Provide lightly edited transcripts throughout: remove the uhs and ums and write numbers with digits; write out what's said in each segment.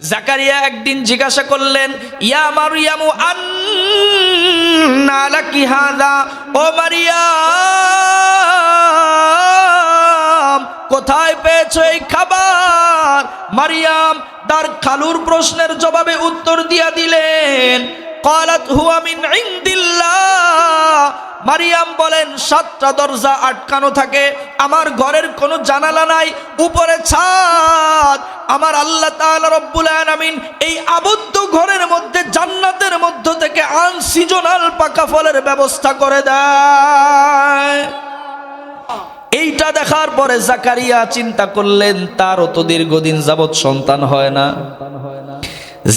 জাকারিয়া একদিন জিজ্ঞাসা করলেন, ইয়া মারইয়ামু আন্না লাকি হাযা, ও মারইয়াম কোথায় পেয়েছো এই খাবার? মারইয়াম তার খালুর প্রশ্নের জবাবে উত্তর দিয়া দিলেন, ক্বালাত হুয়া মিন ইনদিল্লাহ। মারিয়াম বলেন, 7টা দরজা আটকানো থাকে, আমার ঘরের কোনো জানালা নাই, উপরে ছাদ। আমার আল্লাহ তাআলা রব্বুল আলামিন এই আবদ্ধ ঘরের মধ্যে জান্নাতের মধ্য থেকে আনসিজনাল পাকা ফলের ব্যবস্থা করে দেয়। এইটা দেখার পরে জাকারিয়া চিন্তা করলেন, তারও তো দীর্ঘদিন যাবৎ সন্তান হয় না।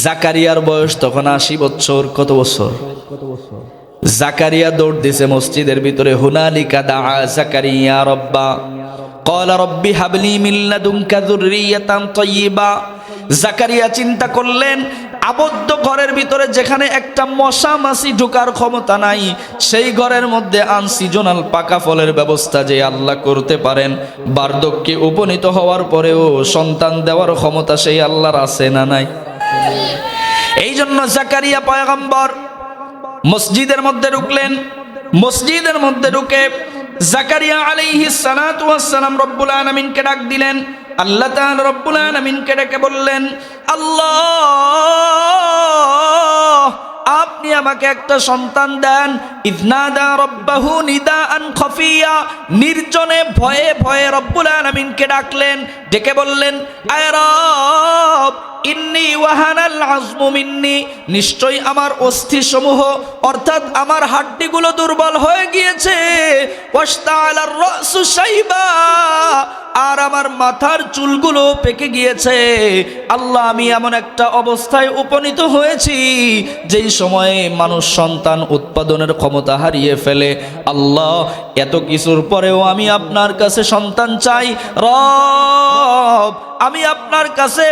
জাকারিয়ার বয়স তখন 80 বছর। কত বছর? জাকারিয়া দৌড় দিছে মসজিদের ভিতরে। হুনালিকা দাআ জাকারিয়া রব্বা ক্বালা রব্বি হাবলি মিন লাদুনকা যুররিয়াতান তাইয়্যিবা। জাকারিয়া চিন্তা করলেন, আবদ্ধ ঘরের ভিতরে যেখানে একটা মশা মাছি ঢোকার ক্ষমতা নাই, সেই ঘরের মধ্যে আনসিজনাল পাকা ফলের ব্যবস্থা যে আল্লাহ করতে পারেন, বার্ধক্যে উপনীত হওয়ার পরেও সন্তান দেওয়ার ক্ষমতা সেই আল্লাহর আছে না নাই? এই জন্য জাকারিয়া পয়গম্বর মসজিদের মধ্যে ঢুকলেন। মসজিদের মধ্যে ঢুকে জাকারিয়া আলাইহিস সালাতু ওয়াস সালাম রব্বুল আলামিনকে ডাক দিলেন। আল্লাহ তাআলা রব্বুল আলামিনকে ডেকে বললেন, আল্লাহ আপনি আমাকে একটা সন্তান দেন। ইযনাদা রাব্বাহু নিদাআন খাফিয়া, নির্জনে ভয়ে ভয়ে রব্বুল আলামিনকে ডাকলেন। ডেকে বললেন, আয় রব ইন্নী ওয়াহানাল আযমু মিন্নি, নিশ্চয়ই আমার অস্থি সমূহ অর্থাৎ আমার হাড্ডিগুলো দুর্বল হয়ে গিয়েছে। ওয়াশতাআলার রাসু শাইবা, আর আমার মাথার চুলগুলো পেকে গিয়েছে। আল্লাহ আমি এমন একটা অবস্থায় উপনীত হয়েছি যেই সময়ে মানুষ সন্তান উৎপাদনের ক্ষমতা হারিয়ে ফেলে। আল্লাহ এত কিছুর পরেও আমি আপনার কাছে সন্তান চাই। রব আমি আপনার কাছে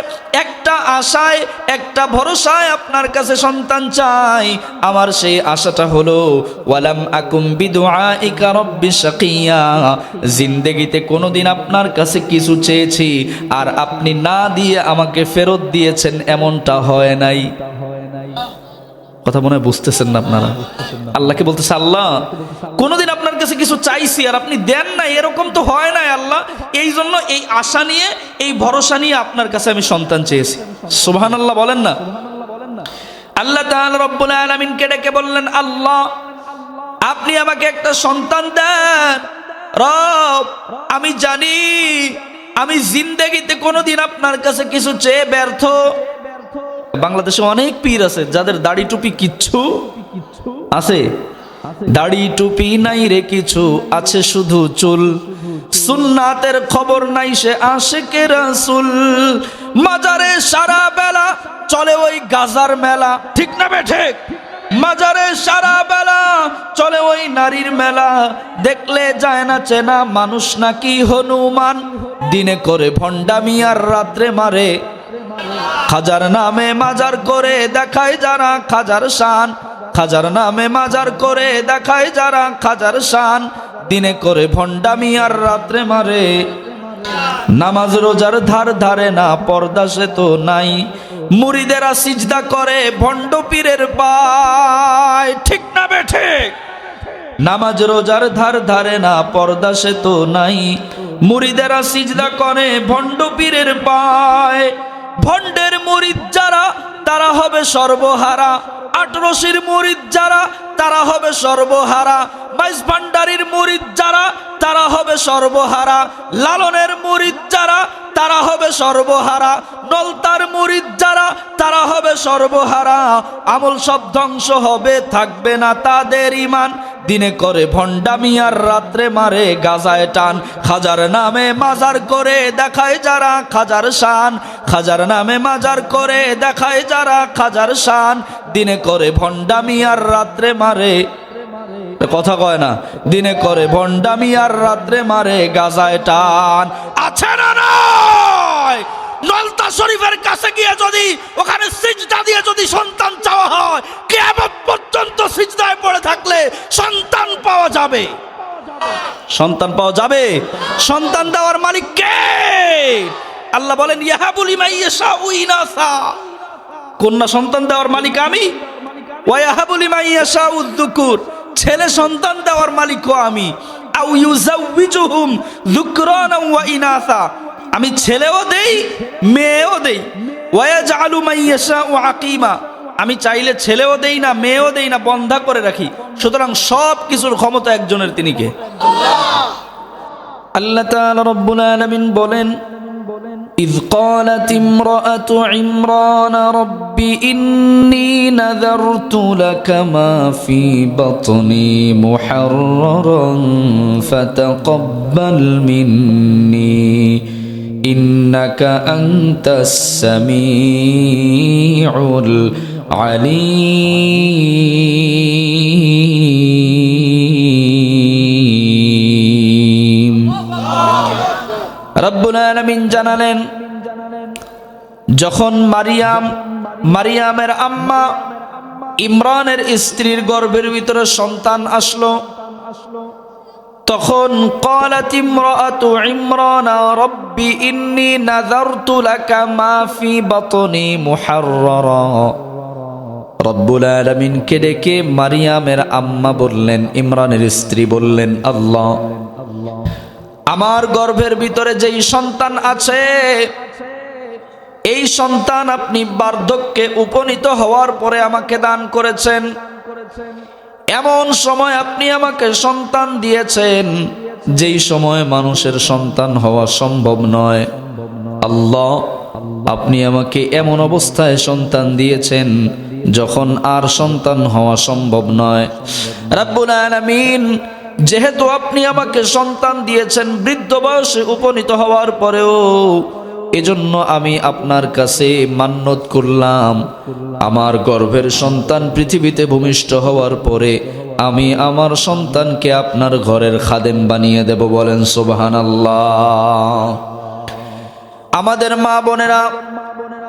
একটা আশায় একটা ভরসায় আপনার কাছে সন্তান চাই। আমার সেই আশাটা হলো ওয়ালাম আকুম বিদুআইকা রব্বি শাকিয়া, জিন্দেগিতে কোনোদিন আপনার কাছে কিছু চেয়েছি আর আপনি না দিয়ে আমাকে ফেরত দিয়েছেন, এমনটা হয় নাই। কথা মনে হয় বুঝতেছেন না আপনারা? আল্লাহকে বলতেছে, আল্লাহ কোনোদিন আপনার কাছে কিছু চাইছি আর আপনি দেন না, এরকম তো হয় নাই আল্লাহ। এই জন্য এই আশা নিয়ে এই ভরসা নিয়ে আপনার কাছে আমি সন্তান চেয়েছি। সুবহানাল্লাহ বলেন না? আল্লাহ তাআলা রব্বুল আলামিনকে ডেকে বললেন, আল্লাহ আপনি আমাকে একটা সন্তান দেন। রব আমি জানি আমি জিন্দেগিতে কোনোদিন আপনার কাছে কিছু চেয়ে ব্যর্থ। বাংলাদেশে অনেক পীর আছে যাদের দাড়ি টুপি কিচ্ছু আছে, দাড়ি টুপি নাই রে কিছু, আছে শুধু চুল। সুন্নাতের খবর নাই, সে আশিকে রাসূল। মাজারে সারা বেলা চলে ওই গাজার মেলা, ঠিক না বে ঠিক? মাজারে সারা বেলা চলে ওই নারীর মেলা, দেখলে যায় না চেনা মানুষ নাকি হনুমান। দিনে করে ভণ্ডামি আর রাত্রে মারে, খাজার নামে মাজার করে দেখায় যারা খাজার শান। খাজার নামে মাজার করে দেখায় যারা খাজার শান, দিনে করে ভণ্ডামি আর রাত্রে মারে। নামাজ রোজার ধার ধারে না, পর্দা সে তো নাই। মুরিদেরা সিজদা করে ভণ্ড পীরের পায়, ঠিক না বে ঠিক? নামাজ রোজার ধার ধারে না, পর্দা সে তো নাই। মুরিদেরা সিজদা করে ভণ্ড পীরের পায়। ভণ্ডের মুরিদ যারা তারা হবে সর্বহারা, আটরশির মুরিদ যারা তারা হবে সর্বহারা। বাইশ ভান্ডারির মুরিদ যারা তারা হবে সর্বহারা। লালনের মুরিদ যারা তারা হবে সর্বহারা। নলতার মুরিদ যারা তারা হবে সর্বহারা। আমল সব ধ্বংস হবে, থাকবে না তাদের ঈমান। দিনে করে ভণ্ডামি আর রাত্রে মারে গাজায় টান। খাজার নামে মাজার করে দেখায় যারা খাজার শান। খাজার নামে মাজার করে দেখায় যারা খাজার শান, দিনে করে ভণ্ডামি আর রাত্রে মারে। কথা কয় না? দিনে করে ভণ্ডামি আর রাত্রে মারে গাজায় টান। আছে না নয়? নলতা শরীফের কাছে গিয়ে যদি ওখানে সিজদা দিয়ে যদি সন্তান চাওয়া হয়, কিয়ামত পর্যন্ত সিজদায় পড়ে থাকলে সন্তান পাওয়া যাবে। সন্তান পাওয়া যাবে। সন্তান দেওয়ার মালিক কে? আল্লাহ বলেন ইয়াহাবু লিমান ইয়াশাউ ইনাসা, কন্যা সন্তান দেওয়ার মালিক আমি। ওয়া ইয়াহাবু লিমান ইয়াশাউ যুকুর, ছেলে সন্তান দেওয়ার মালিকও আমি। আউ ইউযাউযুহুম যুকরানা ওয়া ইনাসা, আমি ছেলেও দেই মেয়েও দেই। ওয়া ইয়াজআলু মান ইয়াশাউ আকিমা, আমি চাইলে ছেলেও দেই না মেয়েও দেই না, বন্ধা করে রাখি। সুতরাং সব কিছুর ক্ষমতা একজনের, তিনি কে? আল্লাহ তাআলা রব্বুল আলামিন বলেন إذ قالت امرأة عمران رب إني نذرت لك ما في بطني محررا فتقبل مني إنك أنت السميع العليم রব্বুল আলামিন জানালেন, যখন মারিয়ামের আম্মা ইমরানের স্ত্রীর গর্ভের ভিতরে সন্তান আসলো, তখন ক্বালাত ইমরাতু ইমরান রব্বি ইন্নী নাযারতু লাকা মা ফি বাতনি মুহাররারা। রব্বুল আলামিনকে ডেকে মারিয়ামের আম্মা বললেন, ইমরানের স্ত্রী বললেন, আল্লাহ, আমার গর্ভের ভিতরে যেই সন্তান আছে, এই সন্তান আপনি বার্ধক্যে উপনীত হওয়ার পরে আমাকে দান করেছেন। এমন সময় আপনি আমাকে সন্তান দিয়েছেন যেই সময় মানুষের সন্তান হওয়া সম্ভব নয়। আল্লাহ, আপনি আমাকে এমন অবস্থায় সন্তান দিয়েছেন যখন আর সন্তান হওয়া সম্ভব নয়। রব্বুল আলামিন, যেহেতু আপনি আমাকে সন্তান দিয়েছেন বৃদ্ধ বয়সে উপনীত হওয়ার পরেও, এজন্য আমি আপনার কাছে মান্নত করলাম, আমার গর্ভের সন্তান পৃথিবীতে ভূমিষ্ঠ হওয়ার পরে আমি আমার সন্তানকে আপনার ঘরের খাদেম বানিয়ে দেব। বলেন সুবহানাল্লাহ। আমাদের মা বোনেরা,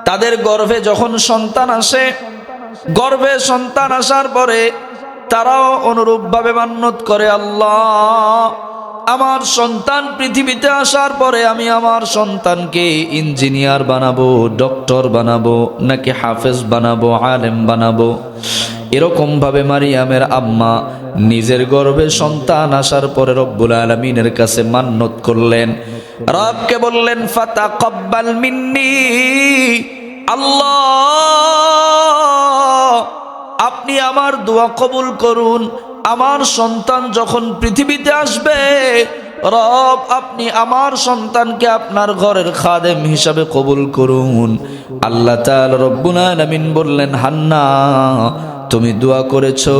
তাদের গর্ভে যখন সন্তান আসে, গর্ভে সন্তান আসার পরে তারাও অনুরূপভাবে মান্নত করে, আল্লাহ, আমার সন্তান পৃথিবীতে আসার পরে আমি আমার সন্তানকে ইঞ্জিনিয়ার বানাবো, ডক্টর বানাবো, নাকি হাফেজ বানাবো, আলেম বানাবো। এরকম ভাবে মারিয়ামের আম্মা নিজের গর্ভে সন্তান আসার পরে রব্বুল আলামিনের কাছে মান্নত করলেন, রবকে বললেন, ফাতাকাব্বাল মিন্নি, আল্লাহ, আপনি আমার দোয়া কবুল করুন। আমার সন্তান যখন পৃথিবীতে আসবে, রব, আপনি আমার সন্তানকে আপনার ঘরের খাদেম হিসাবে কবুল করুন। আল্লাহ তাআলা রব্বুল আলামিন বললেন, হান্না, তুমি দোয়া করেছো,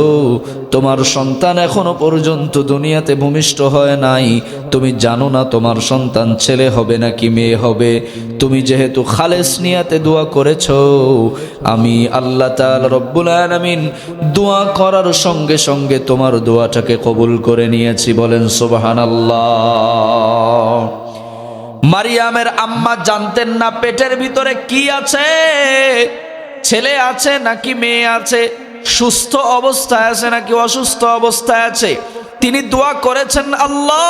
তোমার সন্তান এখনো পর্যন্ত দুনিয়াতে ভূমিষ্ঠ হয় নাই, তুমি জানো না তোমার সন্তান ছেলে হবে নাকি মেয়ে হবে। তুমি যেহেতু খালেস নিয়াতে দোয়া করেছো, আমি আল্লাহ তাআলা রব্বুল আলামিন দোয়া করার সঙ্গে সঙ্গে তোমার দোয়াটাকে কবুল করে নিয়েছি। বলেন সুবহানাল্লাহ। মারিয়ামের আম্মা জানতেন না পেটের ভিতরে কি আছে, ছেলে আছে নাকি মেয়ে আছে, সুস্থ অবস্থায় আছে নাকি অসুস্থ অবস্থায় আছে। তিনি দোয়া করেছেন, আল্লাহ,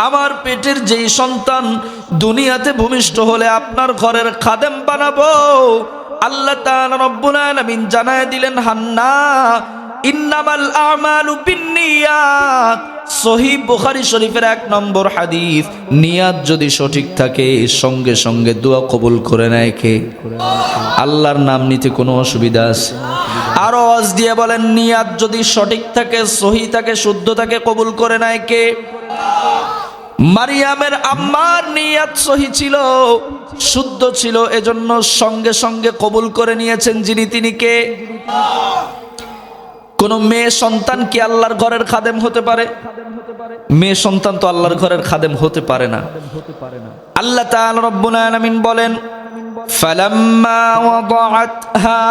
আমার পেটের যেই সন্তান দুনিয়াতে ভূমিষ্ঠ হলে আপনার ঘরের খাদেম বানাবো। আল্লাহ তাআলা রব্বুল আলামিন জানায় দিলেন, হান্না, ইন্নামাল আমালু বিন্নিয়াত। সহিহ বুখারী শরীফের 1 নম্বর হাদিস। নিয়াত যদি সঠিক থাকে, সঙ্গে সঙ্গে দোয়া কবুল করে নেয় কে? আল্লাহর নাম নিতে কোনো অসুবিধা আছে? আরো আওয়াজ দিয়ে বলেন, নিয়াত যদি সঠিক থাকে, সহিহ থাকে, শুদ্ধ থাকে, কবুল করে নেয় কে? মারিয়ামের আম্মার নিয়াত সহিহ ছিল, শুদ্ধ ছিল, এজন্য সঙ্গে সঙ্গে কবুল করে নিয়েছেন যিনি, তিনি কে? কোন মেয়ে সন্তান কি আল্লাহর ঘরের খাদেম হতে পারে? মেয়ে সন্তান তো আল্লাহর ঘরের খাদেম হতে পারে না। আল্লাহ তাআলা রব্বুল আলামিন বলেন, ফালাম্মা ওয়াদাআতহা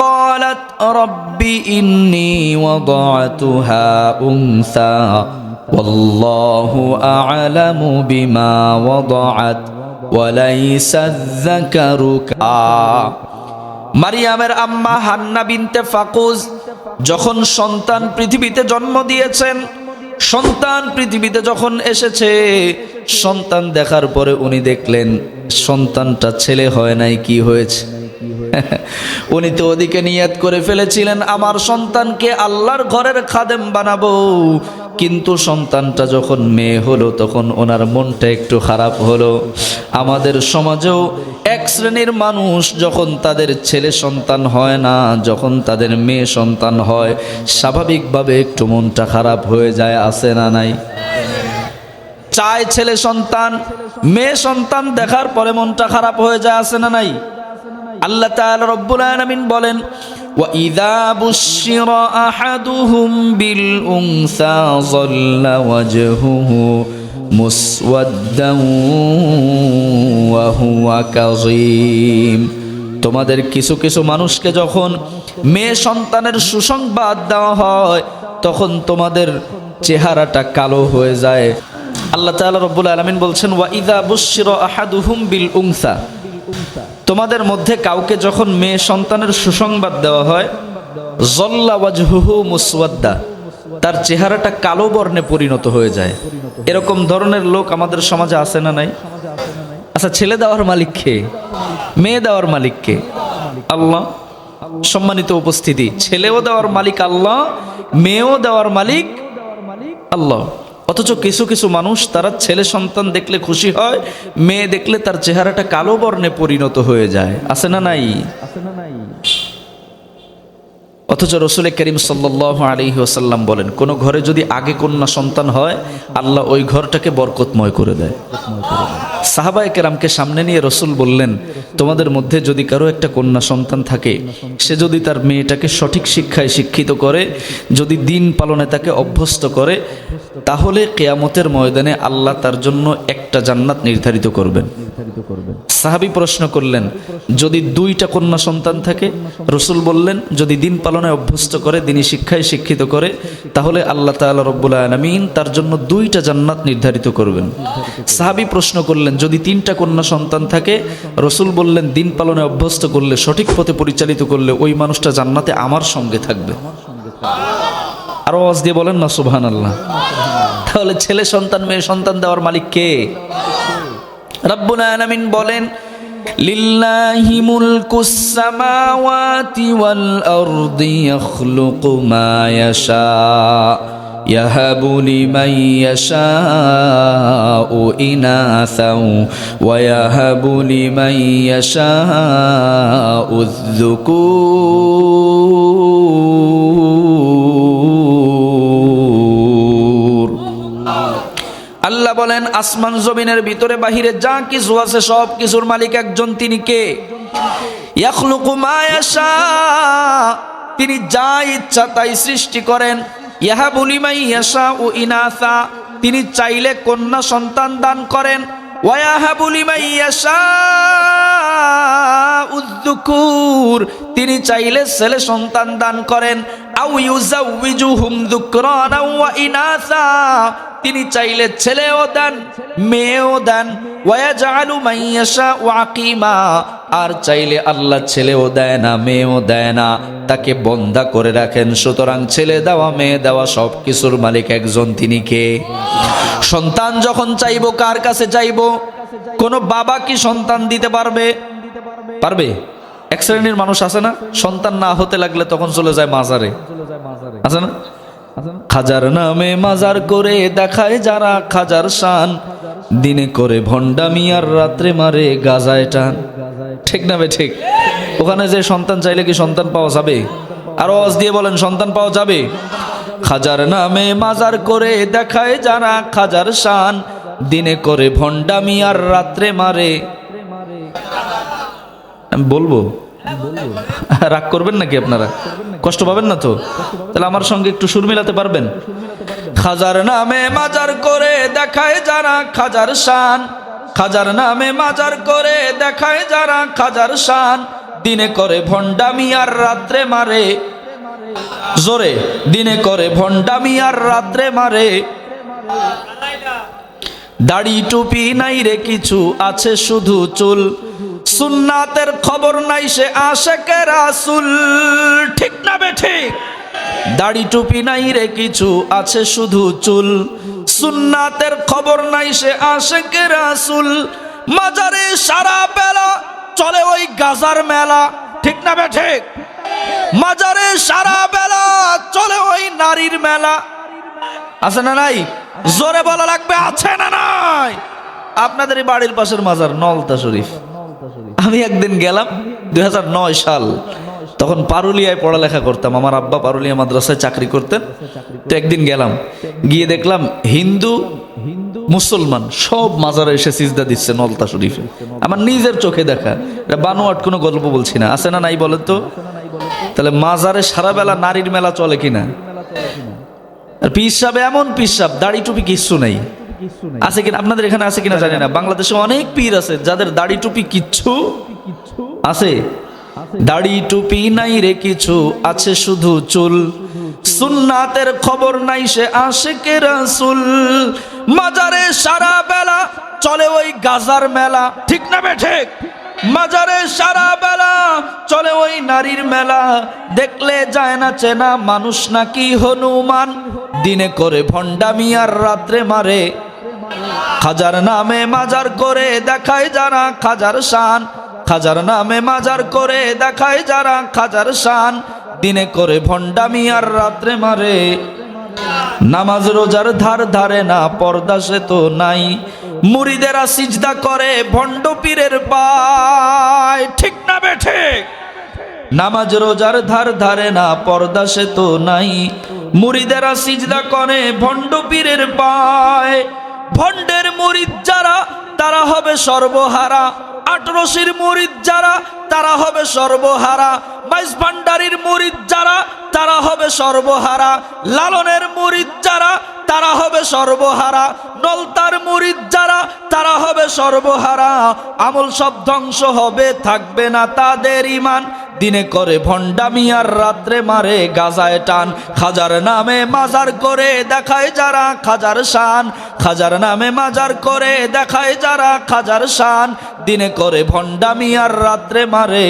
ক্বালাত রব্বি ইন্নী ওয়াদাআতুহা উনসা ওয়াল্লাহু আ'লামু বিমা ওয়াদাআত ওয়া লাইসা আয-যাকারু কা। মারিয়ামের আম্মা হান্না বিনতে ফাকুজ যখন সন্তান পৃথিবীতে জন্ম দিয়েছেন, সন্তান পৃথিবীতে যখন এসেছে, সন্তান দেখার পরে উনি দেখলেন সন্তানটা ছেলে হয় নাই, কি হয়েছে? উনি তো ওদিকে নিয়ত করে ফেলেছিলেন আমার সন্তানকে আল্লাহর ঘরের খাদেম বানাবো, কিন্তু সন্তানটা যখন মেয়ে হলো তখন ওনার মনটা একটু খারাপ হলো। আমাদের সমাজেও এক শ্রেণীর মানুষ যখন তাদের ছেলে সন্তান হয় না, যখন তাদের মেয়ে সন্তান হয়, স্বাভাবিকভাবে একটু মনটা খারাপ হয়ে যায়, আছে না নাই? চায় ছেলে সন্তান, মেয়ে সন্তান দেখার পরে মনটা খারাপ হয়ে যায়, আছে না নাই? আল্লাহ তাআলা রব্বুল আলামিন বলেন, ওয়া ইযা বুশশিরা আহাদুহুম বিল উনসা যাল্লা ওয়াজহুহু মুসওয়াদ্দান ওয়া হুয়া কাযীম। তোমাদের কিছু কিছু মানুষকে যখন মেয়ে সন্তানের সুসংবাদ দেওয়া হয় তখন তোমাদের চেহারাটা কালো হয়ে যায়। আল্লাহ তাআলা রব্বুল আলামিন বলছেন, ওয়া ইযা বুশশিরা আহাদুহুম বিল উনসা, তোমাদের মধ্যে কাউকে যখন মেয়ে সন্তানের সুসংবাদ দেওয়া হয়, যল্লা ওয়াজহুহু মুসওয়াদ্দা, তার চেহারাটা কালো বর্ণে পরিণত হয়ে যায়। এরকম ধরনের লোক আমাদের সমাজে আছে না নাই? আচ্ছা, ছেলে দেওয়ার মালিক কে? মেয়ে দেওয়ার মালিক কে? আল্লাহ। সম্মানিত উপস্থিতি, ছেলেও দেওয়ার মালিক আল্লাহ, মেয়েও দেওয়ার মালিক আল্লাহ। অথচ কিছু কিছু মানুষ তারা ছেলে সন্তান দেখলে খুশি হয়, মেয়ে দেখলে তার চেহারাটা কালো বর্ণে পরিণত হয়ে যায়, আছে না নাই? অথচ রাসূল করিম সাল্লাল্লাহু আলাইহি ওয়াসাল্লাম বলেন, কোন ঘরে যদি আগে কন্যা সন্তান হয় আল্লাহ ওই ঘরটাকে বরকতময় করে দেয়। সাহাবায়ে কেরামকে সামনে নিয়ে রাসূল বললেন, তোমাদের মধ্যে যদি কারো একটা কন্যা সন্তান থাকে, সে যদি তার মেয়েটাকে সঠিক শিক্ষায় শিক্ষিত করে, যদি দিন পালনে তাকে অভ্যস্ত করে, তাহলে কিয়ামতের ময়দানে আল্লাহ তার জন্য একটা জান্নাত নির্ধারিত করবেন। সাহাবী প্রশ্ন করলেন, যদি দুইটা কন্যা সন্তান থাকে? রাসূল বললেন, যদি দিন পালনে অভ্যস্ত করে, দিনী শিক্ষায় শিক্ষিত করে, তাহলে আল্লাহ তাআলা রব্বুল আলামিন তার জন্য দুইটা জান্নাত নির্ধারিত করবেন। সাহাবী প্রশ্ন করলেন, যদি তিনটা কন্যা সন্তান থাকে? রাসূল বললেন, দিন পালনে অভ্যস্ত করলে, সঠিক পথে পরিচালিত করলে ওই মানুষটা জান্নাতে আমার সঙ্গে থাকবে। আরো আওয়াজ দিয়ে বলেন না সুবহানাল্লাহ। তাহলে ছেলে সন্তান মেয়ে সন্তান দেওয়ার মালিক কে? রব্বুল আলামিন বলেন, লিল্লাহি মুলকুস সামাওয়াতি ওয়াল আরদি ইয়াখলুকু মা ইয়াশা ইয়াহাবু লিমান ইয়াশাউ ইনাসাও ওয়া ইয়াহাবু লিমান ইয়াশাউ যুকুর। আল্লাহ বলেন, আসমান জমিনের ভিতরে বাহিরে যা কিছু আছে সব কিছুর মালিক একজন, তিনি কে? ইয়াখলুকু মা ইয়াশা, তিনি যা ইচ্ছা তাই সৃষ্টি করেন। ইয়াহাবু লিমান ইয়াশাউ ইনাসা, তিনি চাইলে কন্যা সন্তান দান করেন। ওয়া ইয়াহাবু লিমান ইয়াশাউ যুকুর, তিনি চাইলে ছেলে সন্তান দান করেন। আও ইউযাউযুহুম যুকরানা ওয়া ইনাসা, তিনি চাইলে ছেলেও দেন মেয়েও দেন। ওয়া ইয়াজআলু মান ইয়াশাউ আকিমা, আর চাইলে আল্লাহ ছেলেও দেয় না মেয়েও দেয় না, তাকে বন্ধা করে রাখেন। সুতরাং ছেলে দেওয়া মেয়ে দেওয়া সব কিছুর মালিক একজন, তিনি কে? সন্তান যখন চাইবো কার কাছে চাইবো? কোন বাবা কি সন্তান দিতে পারবে? পারবে? এক শ্রেণীর মানুষ আছে না, সন্তান না হতে লাগলে তখন চলে যায় মাজারে, আছে না? খাজার নামে মাজার করে দেখায় যারা খাজার শান, দিনে করে ভণ্ডামি আর রাত্রে মারে গাজায় টান। ঠিক না বে ঠিক? ওখানে যে সন্তান চাইলে কি সন্তান পাওয়া যাবে? আরো আওয়াজ দিয়ে বলেন, সন্তান পাওয়া যাবে? খাজার নামে মাজার করে দেখায় যারা খাজার শান, দিনে করে ভণ্ডামি আর রাত্রে মারে। আমি বলবো, রাগ করবেন নাকি আপনারা? কষ্ট পাবেন না তো? তাহলে আমার সঙ্গে একটু সুর মিলাতে পারবেন? খাজার নামে মাজার করে দেখায় যারা খাজার শান, খাজার নামে মাজার করে দেখায় যারা খাজার শান, দিনে করে ভণ্ডামি আর রাত্রে মারে। জোরে, দিনে করে ভণ্ডামি আর রাত্রে মারে। দাড়ি টুপি নাই রে কিছু, আছে শুধু চুল, সুন্নাতের খবর নাই সে আশেকে রাসূল। ঠিক না বে ঠিক? দাড়ি টুপি নাই রে কিছু, আছে শুধু চুল। সুন্নাতের খবর নাই সে আশেকে রাসূল। মাজারে সারা বেলা চলে ওই গাজার মেলা, ঠিক না বে ঠিক? মাজারে সারা বেলা চলে ওই নারীর মেলা, আছে না নাই? জোরে বলা লাগবে, আছে না নাই? আপনাদের এই বাড়ির পাশের মাজার নলতা শরীফ। আমি একদিন গেলাম 2009 সাল, তখন পারুলিয়ায় পড়ালেখা করতাম, আমার আব্বা পারুলিয়া মাদ্রাসায় চাকরি করতেন। তো একদিন গেলাম, গিয়ে দেখলাম হিন্দু মুসলমান সব মাজারে এসে সিজদা দিচ্ছে নলতা শরীফে। আমার নিজের চোখে দেখা, বানোয়াট কোনো গল্প বলছি না, আছে না নাই বলেন তো? তাহলে মাজারে সারা বেলা নারীর মেলা চলে কিনা? আর পীর সাহেব এমন পীর সাহেব, দাড়ি টুপি কিচ্ছু নাই, আছে কিনা? আপনাদের এখানে আছে কিনা জানি না। বাংলাদেশে অনেক পীর আছে যাদের দাড়ি টুপি কিচ্ছু আছে। দাড়ি টুপি নাই রে কিছু, আছে শুধু চুল। সুন্নাতের খবর নাই সে আশেকে রাসূল। মাজারে সারা বেলা চলে ওই গাজার মেলা, ঠিক না বে ঠিক? মাজারে সারা বেলা চলে ওই নারীর মেলা। দেখলে যায় না চেনা মানুষ নাকি হনুমান। দিনে করে ভণ্ডামি আর রাত্রে মারে। খাজার নামে মাজার করে দেখায় যারা খাজার শান। খাজার নামে মাজার করে দেখায় যারা খাজার শান। দিনে করে ভণ্ডামি আর রাত্রে মারে। নামাজ রোজার ধার ধারে না, পর্দা সে তো নাই। মুরিদেরা সিজদা করে ভণ্ড পীরের পায়, ঠিক না বে ঠিক? নামাজ রোজার ধার ধারে না, পর্দা সে তো নাই। মুরিদেরা সিজদা করে ভণ্ড পীরের পায়। ভণ্ডের মুরিদ যারা তারা হবে সর্বহারা। আটরশির মুরিদ যারা তারা হবে সর্বহারা। বাইশ ভান্ডারির মুরিদ যারা তারা হবে সর্বহারা। লালনের মুরিদ যারা তারা হবে সর্বহারা। নলতার মুরিদ যারা তারা হবে সর্বহারা। আমল সব ধ্বংস হবে, থাকবে না তাদের ঈমান। দিনে করে ভণ্ডামি আর রাত্রে মারে গাজায় টান। খাজার নামে মাজার করে দেখায় যারা খাজার শান। খাজার নামে মাজার করে দেখায় যারা খাজার শান। দিনে করে ভণ্ডামি আর রাত্রে মারে,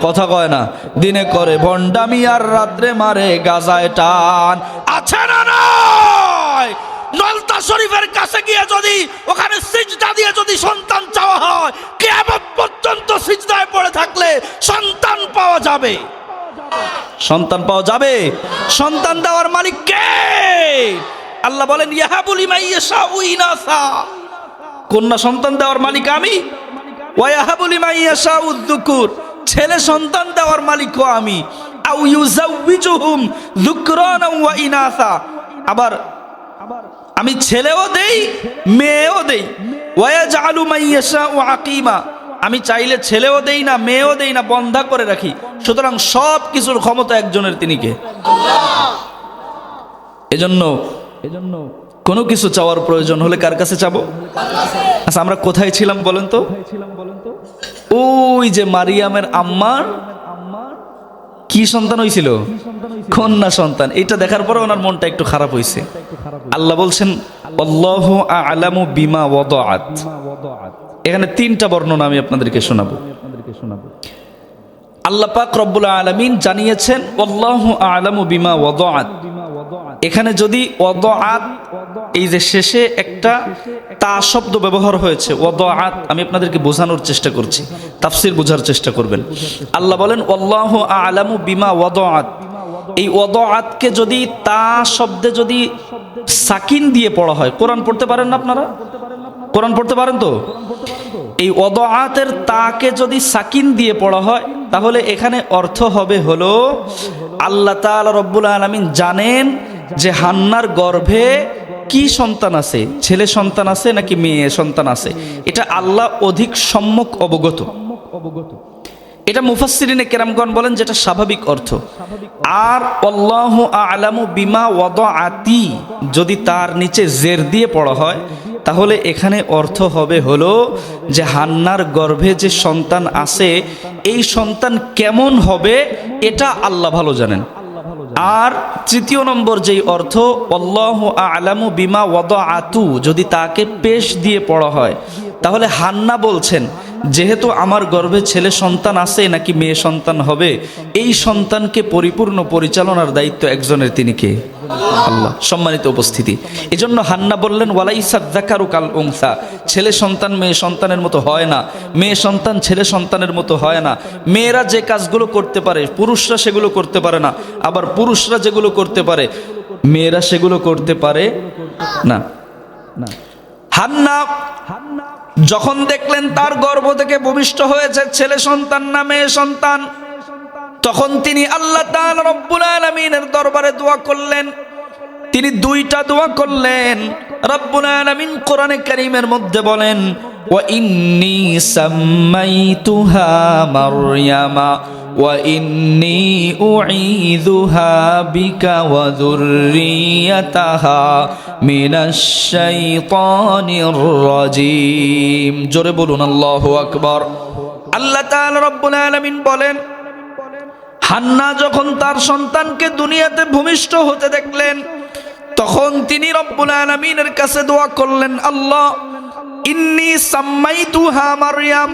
কথা কয় না, দিনে করে ভণ্ডামি আর রাত্রে মারে গাজায় টান, আছে না নাই? নলতা শরীফের কাছে গিয়ে যদি ওখানে সিজদা দিয়ে যদি সন্তান চাওয়া হয়, কিয়ামত পর্যন্ত সিজদায় পড়ে থাকলে সন্তান পাওয়া যাবে। সন্তান পাওয়া যাবে। সন্তান দেওয়ার মালিক কে? আল্লাহ বলেন ইয়াহাবু লিমান ইয়াশাউ ইনাসা। কন্যা সন্তান দেওয়ার মালিক আমি। ওয়া ইয়াহাবু লিমান ইয়াশাউ যুকুর, ছেলে সন্তান দেওয়ার মালিকও আমি। আউ ইউযাউযুহুম যুকরানা ওয়া ইনাসা, আবার আমি ছেলেও দেই মেয়েও দেই। ওয়া ইয়াজআলু মান ইয়াশাউ আকিমা, আমি চাইলে ছেলেও দেই না মেয়েও দেই না, বন্ধা করে রাখি। সুতরাং সব কিছুর ক্ষমতা একজনের, তিনি কে? আল্লাহ। এজন্য কোনো কিছু চাওয়ার প্রয়োজন হলে কার কাছে চাবো? আচ্ছা, আমরা কোথায় ছিলাম বলেন তো? ওই যে মারিয়ামের আম্মার কি সন্তান হয়েছিল? কন্যা সন্তান। এটা দেখার পরে ওনার মনটা একটু খারাপ হয়েছে। আল্লাহ বলছেন আল্লাহু আ'লামু বিমা ওয়াদাআত। এখানে তিনটা বর্ণনা আমি আপনাদেরকে শোনাবো। আল্লাহ পাক রব্বুল আলামিন জানিয়েছেন আল্লাহু আ'লামু বিমা ওয়াদাআত। এখানে যদি ওয়াদাআত, এই যে শেষে একটা তা শব্দ ব্যবহার হয়েছে, ওয়াদাআত, আমি আপনাদেরকে বোঝানোর চেষ্টা করছি, তাফসীর বোঝার চেষ্টা করবেন। আল্লাহ বলেন আল্লাহু আ'লামু বিমা ওয়াদাআত। এই ওয়াদাআতকে যদি তা শব্দে যদি সাকিন দিয়ে পড়া হয়, কোরআন পড়তে পারেন না আপনারা? কোরআন পড়তে পারেন তো? এই ওয়াদাআতের তাকে যদি সাকিন দিয়ে পড়া হয়, তাহলে এখানে অর্থ হবে হলো আল্লাহ তাআলা রব্বুল আলামিন জানেন যে হান্নার গর্ভে কি সন্তান আছে, ছেলে সন্তান আছে নাকি মেয়ে সন্তান আছে, এটা আল্লাহ অধিক সম্যক অবগত। এটা মুফাসসিরিনে কেরামগণ বলেন যেটা স্বাভাবিক অর্থ। আর আল্লাহু আ'লামু বিমা ওয়াদাআতি যদি তার নিচে জের দিয়ে পড়া হয়, তাহলে এখানে অর্থ হবে হলো যে হান্নার গর্ভে যে সন্তান আছে এই সন্তান কেমন হবে এটা আল্লাহ ভালো জানেন। আর তৃতীয় নম্বর যেই অর্থ আল্লাহু আ'লামু বিমা ওয়াদাআতু, যদি তাকে পেশ দিয়ে পড়া হয়, তাহলে হান্না বলছেন যেহেতু আমার গর্ভে ছেলে সন্তান আছে নাকি মেয়ে সন্তান হবে, এই সন্তানকে পরিপূর্ণ পরিচালনার দায়িত্ব একজনের, তিনি কে? আল্লাহ। সম্মানিত উপস্থিতি, এজন্য হান্না বললেন ওয়ালাইসা যাকারু কাল উনসা, ছেলে সন্তান মেয়ে সন্তানের মতো হয় না, মেয়ে সন্তান ছেলে সন্তানের মতো হয় না। মেয়েরা যে কাজগুলো করতে পারে পুরুষরা সেগুলো করতে পারে না, আবার পুরুষরা যেগুলো করতে পারে মেয়েরা সেগুলো করতে পারে না। হান্না যখন দেখলেন তার গর্ভ থেকে ভূমিষ্ঠ হয়েছে ছেলে সন্তান না মেয়ে সন্তান, তখন তিনি আল্লাহ তাআলা রব্বুল আলামিনের দরবারে দোয়া করলেন। তিনি দুইটা দোয়া করলেন। রব্বুল আলামিন কোরআনে কারীমের মধ্যে বলেন ওয়া ইন্নী সাম্মাইতুহা মারইয়ামা ওয়া ইন্নী উঈযুহা বিকা ওয়া যুররিয়াতাহা মিনাশ শাইতানির রাজীম। জোরে বলুন আল্লাহু আকবার। আল্লাহ তাআলা রব্বুল আলামিন বলেন, হান্না যখন তার সন্তানকে দুনিয়াতে ভূমিষ্ঠ হতে দেখলেন, তখন তিনি রব্বুল আলামিনের কাছে দোয়া করলেন, আল্লাহ ইন্নী সাম্মাইতুহা মারইয়াম,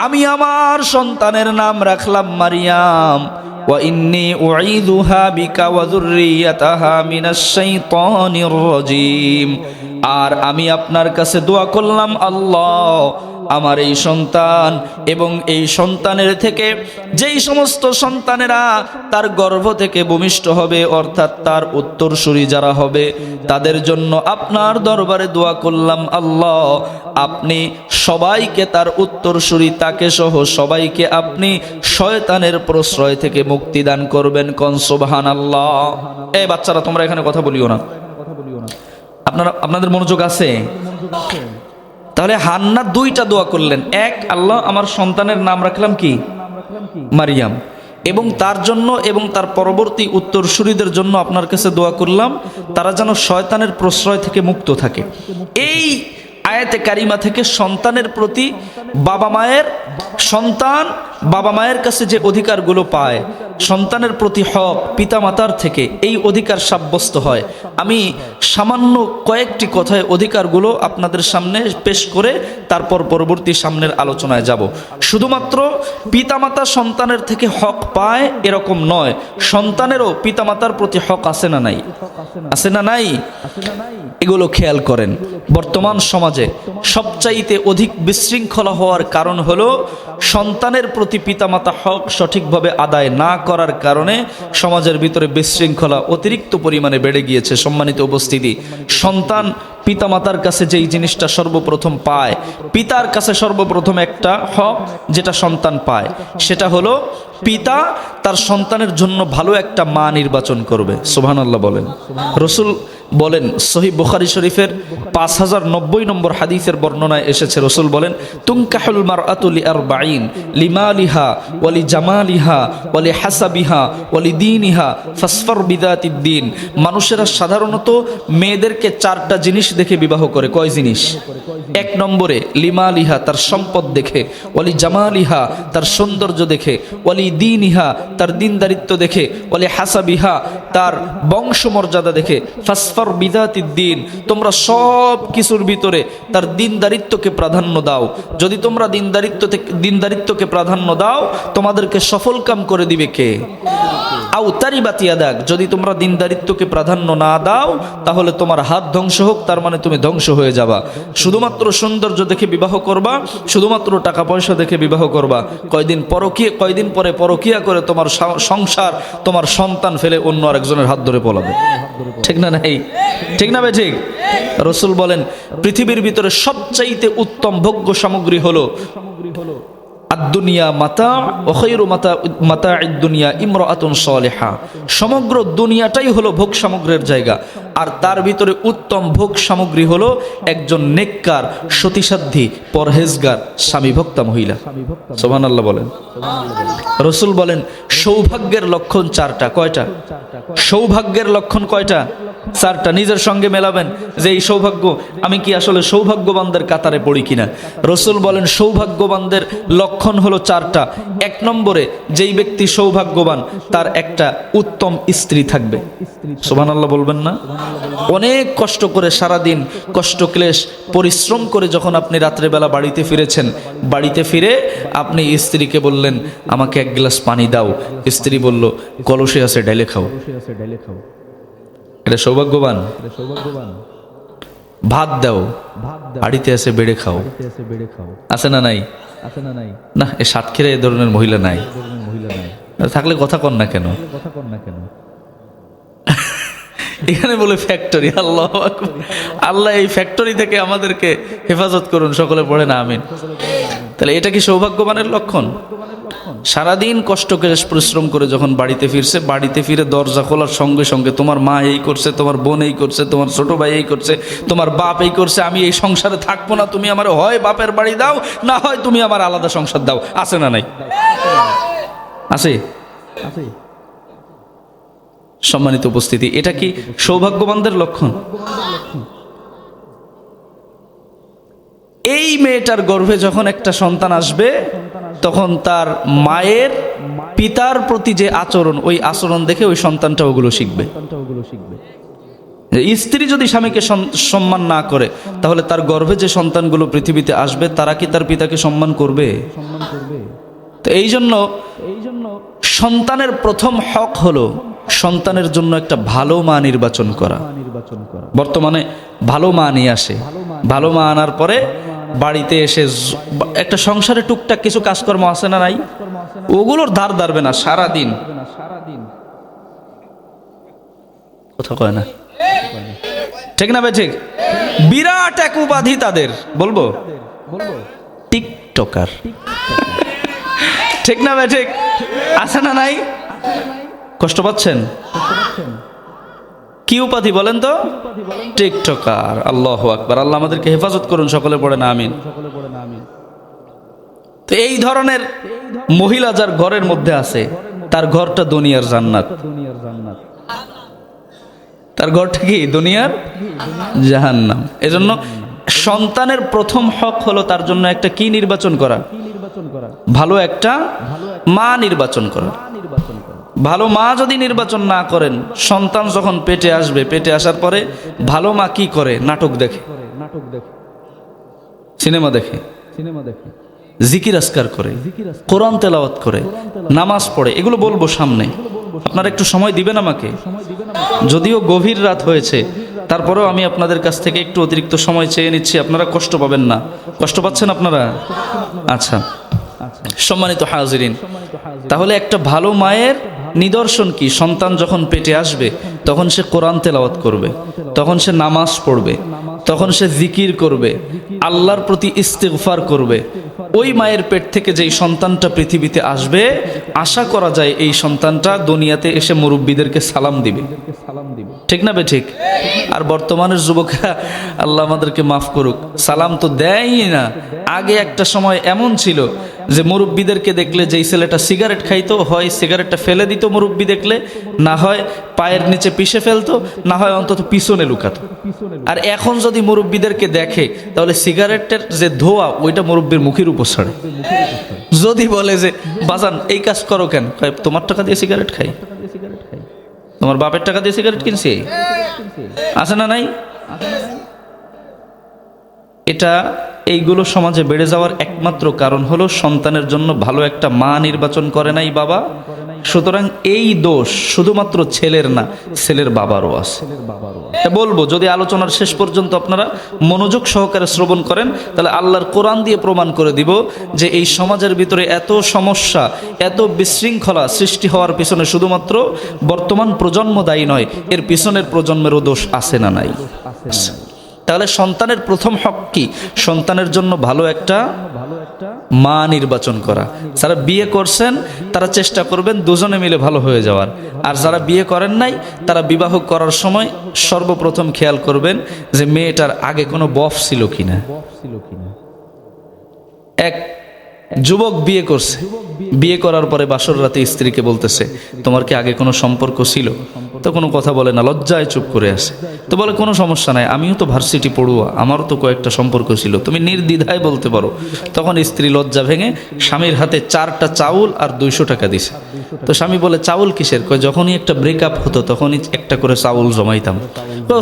আমি আমার সন্তানের নাম রাখলাম মারিয়াম, ওয়া ইন্নী উঈযুহা বিকা ওয়া যুররিয়াতাহা মিনাশ শাইতানির রাজীম, আর আমি আপনার কাছে দোয়া করলাম আল্লাহ আমার এই সন্তান এবং এই সন্তানের থেকে যেই সমস্ত সন্তানেরা তার গর্ভ থেকে ভূমিষ্ঠ হবে, অর্থাৎ তার উত্তরসূরি যারা হবে, তাদের জন্য আপনার দরবারে দোয়া করলাম আল্লাহ আপনি সবাইকে, তার উত্তরসূরি তাকে সহ সবাইকে আপনি শয়তানের প্রশ্রয় থেকে মুক্তি দান করবেন। কোন সুবহানাল্লাহ। এই বাচ্চারা তোমরা এখানে কথা বলিও না, আপনাদের মনোযোগ আছে? তাহলে হান্না দুইটা দোয়া করলেন। এক, আল্লাহ আমার সন্তানের নাম রাখলাম কি? মারিয়াম, এবং তার জন্য এবং তার পরবর্তী উত্তরসূরিদের জন্য আপনার কাছে দোয়া করলাম তারা যেন শয়তানের প্রশ্রয় থেকে মুক্ত থাকে। এই আয়াতে কারিমা থেকে সন্তানের প্রতি বাবা মায়ের কাছে যে অধিকারগুলো পায়, সন্তানের প্রতি হক পিতামাতার থেকে এই অধিকার সাব্যস্ত হয়। আমি সামান্য কয়েকটি কথায় অধিকারগুলো আপনাদের সামনে পেশ করে তারপর পরবর্তী সামনের আলোচনায় যাব। শুধুমাত্র পিতামাতা সন্তানের থেকে হক পায় এরকম নয়, সন্তানেরও পিতামাতার প্রতি হক আছে না নাই? আছে না নাই? এগুলো খেয়াল করেন। বর্তমান সমাজে সবচাইতে অধিক বিশৃঙ্খলা হওয়ার কারণ হলো সন্তানের প্রতি পিতামাতা হক সঠিকভাবে আদায় না করার কারণে সমাজের ভিতরে বিশৃঙ্খলা অতিরিক্ত পরিমাণে বেড়ে গিয়েছে। সম্মানিত উপস্থিতি, সন্তান পিতামাতার কাছে যেই জিনিসটা সর্বপ্রথম পায়, পিতার কাছে সর্বপ্রথম একটা হক যেটা সন্তান পায়, সেটা হলো পিতা তার সন্তানের জন্য ভালো একটা মা নির্বাচন করবে। সুবহানাল্লাহ বলেন। রাসূল বলেন, সহিহ বুখারী শরীফের 5090 নম্বর হাদিসের বর্ণনায় এসেছে, রাসূল বলেন, তুনকাহুল মারআতু লিআরবাঈন লিমালিহা ওয়া লিজামালিহা ওয়া লিহাসাবিহা ওয়া লিদীনিহা ফাসফার বিযাতিদ দ্বীন। মানুষেরা সাধারণত মেয়েদেরকে চারটা জিনিস দেখে বিবাহ করে। কয় জিনিস? এক নম্বরে লিমালিহা, তার সম্পদ দেখে, ওয়া লিজামালিহা, তার সৌন্দর্য দেখে, ওয়া লিদীনিহা, তার দিনদারিত্ব দেখে, ওয়া লিহাসাবিহা, তার বংশমর্যাদা দেখে, ফাসফার বিযাতিদ দ্বীন, তোমরা সব কিছুর ভিতরে তার দিনদারিত্বকে প্রাধান্য দাও। যদি তোমরা দিনদারিত্বকে প্রাধান্য দাও, তোমাদেরকে সফল কাম করে দিবে কে? আও তারিবাত ইয়াদাক, যদি তোমরা দিনদারিত্বকে প্রাধান্য না দাও তাহলে তোমার হাত ধ্বংস হোক, তার মানে তুমি ধ্বংস হয়ে যাবা। শুধুমাত্র সৌন্দর্য দেখে বিবাহ করবা, শুধুমাত্র টাকা পয়সা দেখে বিবাহ করবা, কয়দিন পরে পরকিয়া করে তোমার সংসার, তোমার সন্তান ফেলে অন্য আরেকজনের হাত ধরে পলাবে। ঠিক না নাই? ঠিক না ভাই? ঠিক। রাসূল বলেন, পৃথিবীর ভিতরে সবচাইতে উত্তম ভোগ্য সামগ্রী হলো আদ-দুনিয়া মাতা ওয়া খায়রু মাতা'আদ দুনিয়া ইমরাআতুন সালিহা। সমগ্র দুনিয়াটাই হলো ভোগ সামগ্রীর জায়গা, আর তার ভিতরে উত্তম ভোগ সামগ্রী হলো একজন নেককার, সতীসাধ্যী, পরহেজগার, স্বামীভক্তা মহিলা। সুবহানাল্লাহ বলেন। রাসূল বলেন, সৌভাগ্যের লক্ষণ চারটা। কয়টা? সৌভাগ্যের লক্ষণ কয়টা? চারটা নিজের সঙ্গে মেলাবেন যে এই সৌভাগ্য, আমি কি আসলে সৌভাগ্যবানদের কাতারে পড়ি কিনা। রসুল বলেন সৌভাগ্যবানদের লক্ষণ হলো চারটা। এক নম্বরে, যেই ব্যক্তি সৌভাগ্যবান তার একটা উত্তম স্ত্রী থাকবে। সুবহানাল্লাহ বলবেন না? অনেক কষ্ট করে সারাদিন কষ্ট ক্লেশ পরিশ্রম করে যখন আপনি রাত্রেবেলা বাড়িতে ফিরেছেন, বাড়িতে ফিরে আপনি স্ত্রীকে বললেন আমাকে এক গ্লাস পানি দাও, স্ত্রী বলল কলসে আছে ডাইলে খাও। এটা সৌভাগ্যবান? ভাত দাও, বাড়িতে আছে বেড়ে খাও। আছে না নাই? না, এ সাতক্ষীরা এ ধরনের মহিলা নাই। থাকলে কথা কন না কেন? এখানে বলে ফ্যাক্টরি। আল্লাহু আকবার। আল্লাহ এই ফ্যাক্টরি থেকে আমাদেরকে হেফাজত করুন, সকলে পড়ে না আমিন। তাহলে এটা কি সৌভাগ্যবানের লক্ষণ? সারাদিন কষ্ট করে পরিশ্রম করে যখন বাড়িতে ফিরছে, বাড়িতে ফিরে দরজা খোলার সঙ্গে সঙ্গে তোমার মা এই করছে, তোমার বোন এই করছে, তোমার ছোট ভাই এই করছে, তোমার বাপ এই করছে, আমি এই সংসারে থাকবো না, তুমি আমার হয় বাপের বাড়ি দাও, না হয় তুমি আমার আলাদা সংসার দাও। আছে না নাই? আছে। সম্মানিত উপস্থিতি, এটা কি সৌভাগ্যবানদের লক্ষণ? এই মেয়েটার গর্ভে যখন একটা সন্তান আসবে, তখন তার মায়ের পিতার প্রতি যে আচরণ, ওই আচরণ দেখে ওই সন্তানটা ওগুলো শিখবে। স্ত্রী যদি স্বামীকে সম্মান না করে, তাহলে তার গর্ভে যে সন্তানগুলো পৃথিবীতে আসবে তারা কি তার পিতাকে সম্মান করবে? তো এই জন্য সন্তানের প্রথম হক হলো সন্তানের জন্য একটা ভালো মা নির্বাচন করা। বর্তমানে ভালো মা নিয়ে আসে, ভালো মা আনার পরে বাড়িতে এসে একটা সংসারে টুকটাক কিছু কাজকর্ম আছে না নাই, ওগুলোর ধার ধারবে না সারাদিন। কথা কয় না, ঠিক না ভাই? ঠিক। বিরাট এক উপাধি তাদের, বলবো টিকটকার। ঠিক না ভাই? ঠিক আছে না নাই? কষ্ট পাচ্ছেন? কি উপাধি বলেন তো? টিকটকার। আল্লাহু আকবার। আল্লাহ আমাদেরকে হেফাজত করুন, সকলে পড়ে না আমিন। তো এই ধরনের মহিলা যার ঘরের মধ্যে আছে, তার ঘরটা দুনিয়ার জান্নাত। তার ঘরটা কি? দুনিয়ার জাহান্নাম। এজন্য সন্তানের প্রথম হক হলো তার জন্য একটা কি নির্বাচন করা? ভালো একটা মা নির্বাচন করা। ভালো মা যদি নির্বাচন না করেন, সন্তান যখন পেটে আসবে, পেটে আসার পরে ভালো মা কি করে? নাটক দেখে, সিনেমা দেখে, জিকির আজকার করে, কোরআন তেলাওয়াত করে, নামাজ পড়ে। এগুলো বলবো সামনে, আপনারা একটু সময় দিবেন আমাকে। যদিও গভীর রাত হয়েছে, তারপরেও আমি আপনাদের কাছ থেকে একটু অতিরিক্ত সময় চেয়ে নিচ্ছি। আপনারা কষ্ট পাবেন না। কষ্ট পাচ্ছেন আপনারা? আচ্ছা, সম্মানিত হাজিরিন, তাহলে একটা ভালো মায়ের নিদর্শন কি? সন্তান যখন পেটে আসবে তখন সে কোরআন তেলাওয়াত করবে, তখন সে নামাজ পড়বে, তখন সে জিকির করবে, আল্লাহর প্রতি ইস্তিগফার করবে। ওই মায়ের পেট থেকে যেই সন্তানটা পৃথিবীতে আসবে, আশা করা যায় এই সন্তানটা দুনিয়াতে এসে মুরব্বীদেরকে সালাম দিবে। ঠিক না বে? ঠিক। আর বর্তমানের যুবকরা, আল্লাহ আমাদেরকে মাফ করুক, সালাম তো দেয়ই না। আগে একটা সময় এমন ছিল যে মুরব্বীদেরকে দেখলে যেই ছেলেটা সিগারেট খাইতো, হয় সিগারেটটা ফেলে দিত মুরব্বী দেখলে, না হয় পায়ের নিচে পিষে ফেলতো, না হয় অন্তত পিছনে লুকাতো। আর এখন যদি মুরব্বীদেরকে দেখে, তাহলে সিগারেটের যে ধোয়া ওইটা মুরব্বীর মুখের উপর ছাড়ে। যদি বলে যে বাজান এই কাজ করো কেন, তোমার টাকা দিয়ে সিগারেট খাই, তোমার বাপের টাকা দিয়ে সিগারেট কিনছি। আছে না নাই? এটা এইগুলো সমাজে বেড়ে যাওয়ার একমাত্র কারণ হলো সন্তানের জন্য ভালো একটা মা নির্বাচন করে নাই বাবা। সুতরাং এই দোষ শুধুমাত্র ছেলের না, ছেলের বাবারও আছে। বলবো, যদি আলোচনার শেষ পর্যন্ত আপনারা মনোযোগ সহকারে শ্রবণ করেন, তাহলে আল্লাহর কোরআন দিয়ে প্রমাণ করে দিব যে এই সমাজের ভিতরে এত সমস্যা, এত বিশৃঙ্খলা সৃষ্টি হওয়ার পিছনে শুধুমাত্র বর্তমান প্রজন্ম দায়ী নয়, এর পিছনের প্রজন্মেরও দোষ আছে না নাই? তাহলে সন্তানের প্রথম হক কি? সন্তানের জন্য ভালো একটা মা নির্বাচন করা। যারা বিয়ে করছেন তারা চেষ্টা করবেন দুজনে মিলে ভালো হয়ে যাওয়ার। আর যারা বিয়ে করেন নাই, তারা বিবাহ করার সময় সর্বপ্রথম খেয়াল করবেন যে মেয়েটার আগে কোনো বফ ছিল কিনা। এক যুবক বিয়ে করছে, বিয়ে করার পরে বাসর রাতে স্ত্রীকে বলতেছে তোমার কি আগে কোনো সম্পর্ক ছিল? তো কোনো কথা বলে না, লজ্জায় চুপ করে আসে। তো বলে কোনো সমস্যা নাই, আমিও তো ভার্সিটি পড়ুয়া, আমারও তো কয়েকটা সম্পর্ক ছিল, তুমি নির্দ্বিধায় বলতে পারো। তখন স্ত্রী লজ্জা ভেঙে স্বামীর হাতে 4টা চাউল আর 200 টাকা দিছে। তো স্বামী বলে চাউল কিসের? কয় যখনই একটা ব্রেকআপ হতো তখনই একটা করে চাউল জমাইতাম। তো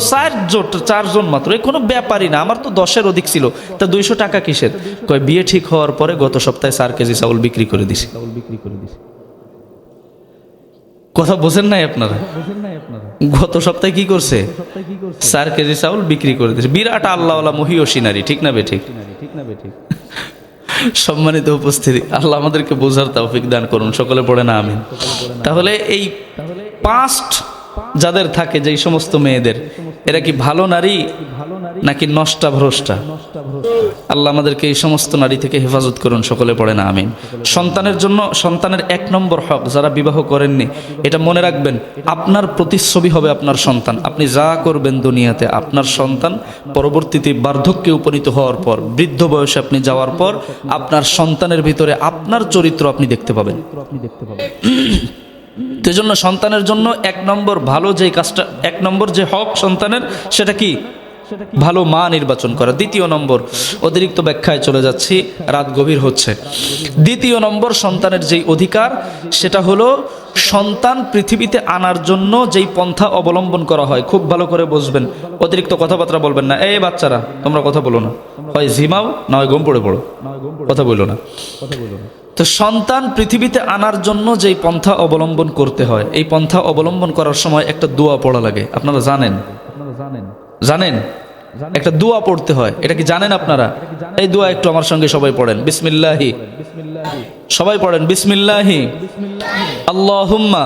4জন মাত্র, এই কোনো ব্যাপারই না, আমার তো 10-এর অধিক ছিল, তা 200 টাকা কিসের? কয় বিয়ে ঠিক হওয়ার পরে গত সপ্তাহে 4 কেজি চাউল বিক্রি করে দিছি। কথা বোঝেন নাই আপনারা? গত সপ্তাহে কি করছে? 4 কেজি চাউল বিক্রি করে দিয়েছে। বিরাট আল্লাহওয়ালা মহিয়সী নারী, ঠিক না বেঠিক? সম্মানিত উপস্থিতি, আল্লাহ আমাদেরকে বোঝার তৌফিক দান করুন, সকলে পড়ে না আমিন। তাহলে এই পাস্ট যাদের থাকে, যেই সমস্ত মেয়েদের, এরা কি ভালো নারী নাকি নষ্টা ভ্রষ্টা? আল্লাহ আমাদেরকে এই সমস্ত নারী থেকে হেফাজত করুন, সকলে পড়ে না আমিন। সন্তানের জন্য, সন্তানের 1 নম্বর হক, যারা বিবাহ করেননি এটা মনে রাখবেন, আপনার প্রতিচ্ছবি হবে আপনার সন্তান। আপনি যা করবেন দুনিয়াতে, আপনার সন্তান পরবর্তীতে বার্ধক্যে উপনীত হওয়ার পর, বৃদ্ধ বয়সে আপনি যাওয়ার পর, আপনার সন্তানের ভিতরে আপনার চরিত্র আপনি দেখতে পাবেন। তো জন্য সন্তানের জন্য 1 নম্বর ভালো যেই কাজটা, 1 নম্বর যে হক সন্তানের, সেটা কি? ভালো মা নির্বাচন করা। 2য় নম্বর, অতিরিক্ত ব্যাখ্যায় চলে যাচ্ছি, রাত গভীর হচ্ছে। 2য় নম্বর সন্তানের যেই অধিকার, সেটা হলো সন্তান পৃথিবীতে আনার জন্য যেই পন্থা অবলম্বন করা হয়, খুব ভালো করে বুঝবেন, অতিরিক্ত কথাবার্তা বলবেন না। এই বাচ্চারা, তোমরা কথা বলো না, হয় ঝিমাও না হয় ঘুম পড়ে পড়ো, কথা বলো না। তো সন্তান পৃথিবীতে আনার জন্য যেই পন্থা অবলম্বন করতে হয়, এই পন্থা অবলম্বন করার সময় একটা দোয়া পড়া লাগে। আপনারা জানেন? একটা দোয়া পড়তে হয়, এটা কি জানেন আপনারা? এই দোয়া একটু আমার সঙ্গে সবাই পড়েন, বিসমিল্লাহি। সবাই পড়েন বিসমিল্লাহি। আল্লাহুম্মা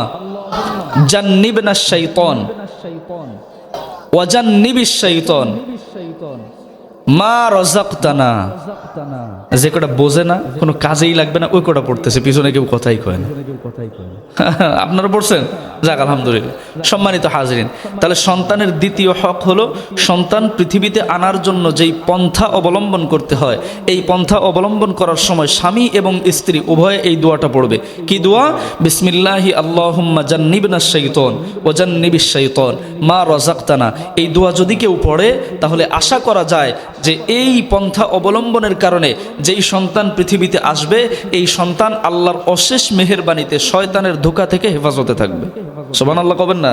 জান্নিবনাশ শাইতান ওয়া জান্নিবিশ শাইতান মা রাযাকতানা। যে কটা বোঝে না, কোনো কাজেই লাগবে না, ওই কটা পড়তেছে, পিছনে কেউ কথাই কয় না। আপনারা পড়ছেন? যাক আলহামদুলিল্লাহ। সম্মানিত হাজরিন, তাহলে সন্তানের 2য় হক হলো সন্তান পৃথিবীতে আনার জন্য যেই পন্থা অবলম্বন করতে হয়, এই পন্থা অবলম্বন করার সময় স্বামী এবং স্ত্রী উভয়ে এই দোয়াটা পড়বে। কি দোয়া? বিসমিল্লাহি আল্লাহুম্মা জান্নিবনাশ শাইতান ওয়া জান্নিবিশ শাইতান মা রাযাকতানা। এই দোয়া যদি কেউ পড়ে, তাহলে আশা করা যায় যে এই পন্থা অবলম্বনের কারণে যেই সন্তান পৃথিবীতে আসবে, এই সন্তান আল্লাহর অশেষ মেহেরবানিতে শয়তানের ধোঁকা থেকে হেফাজতে থাকবে। সুবহানাল্লাহ কবেন না?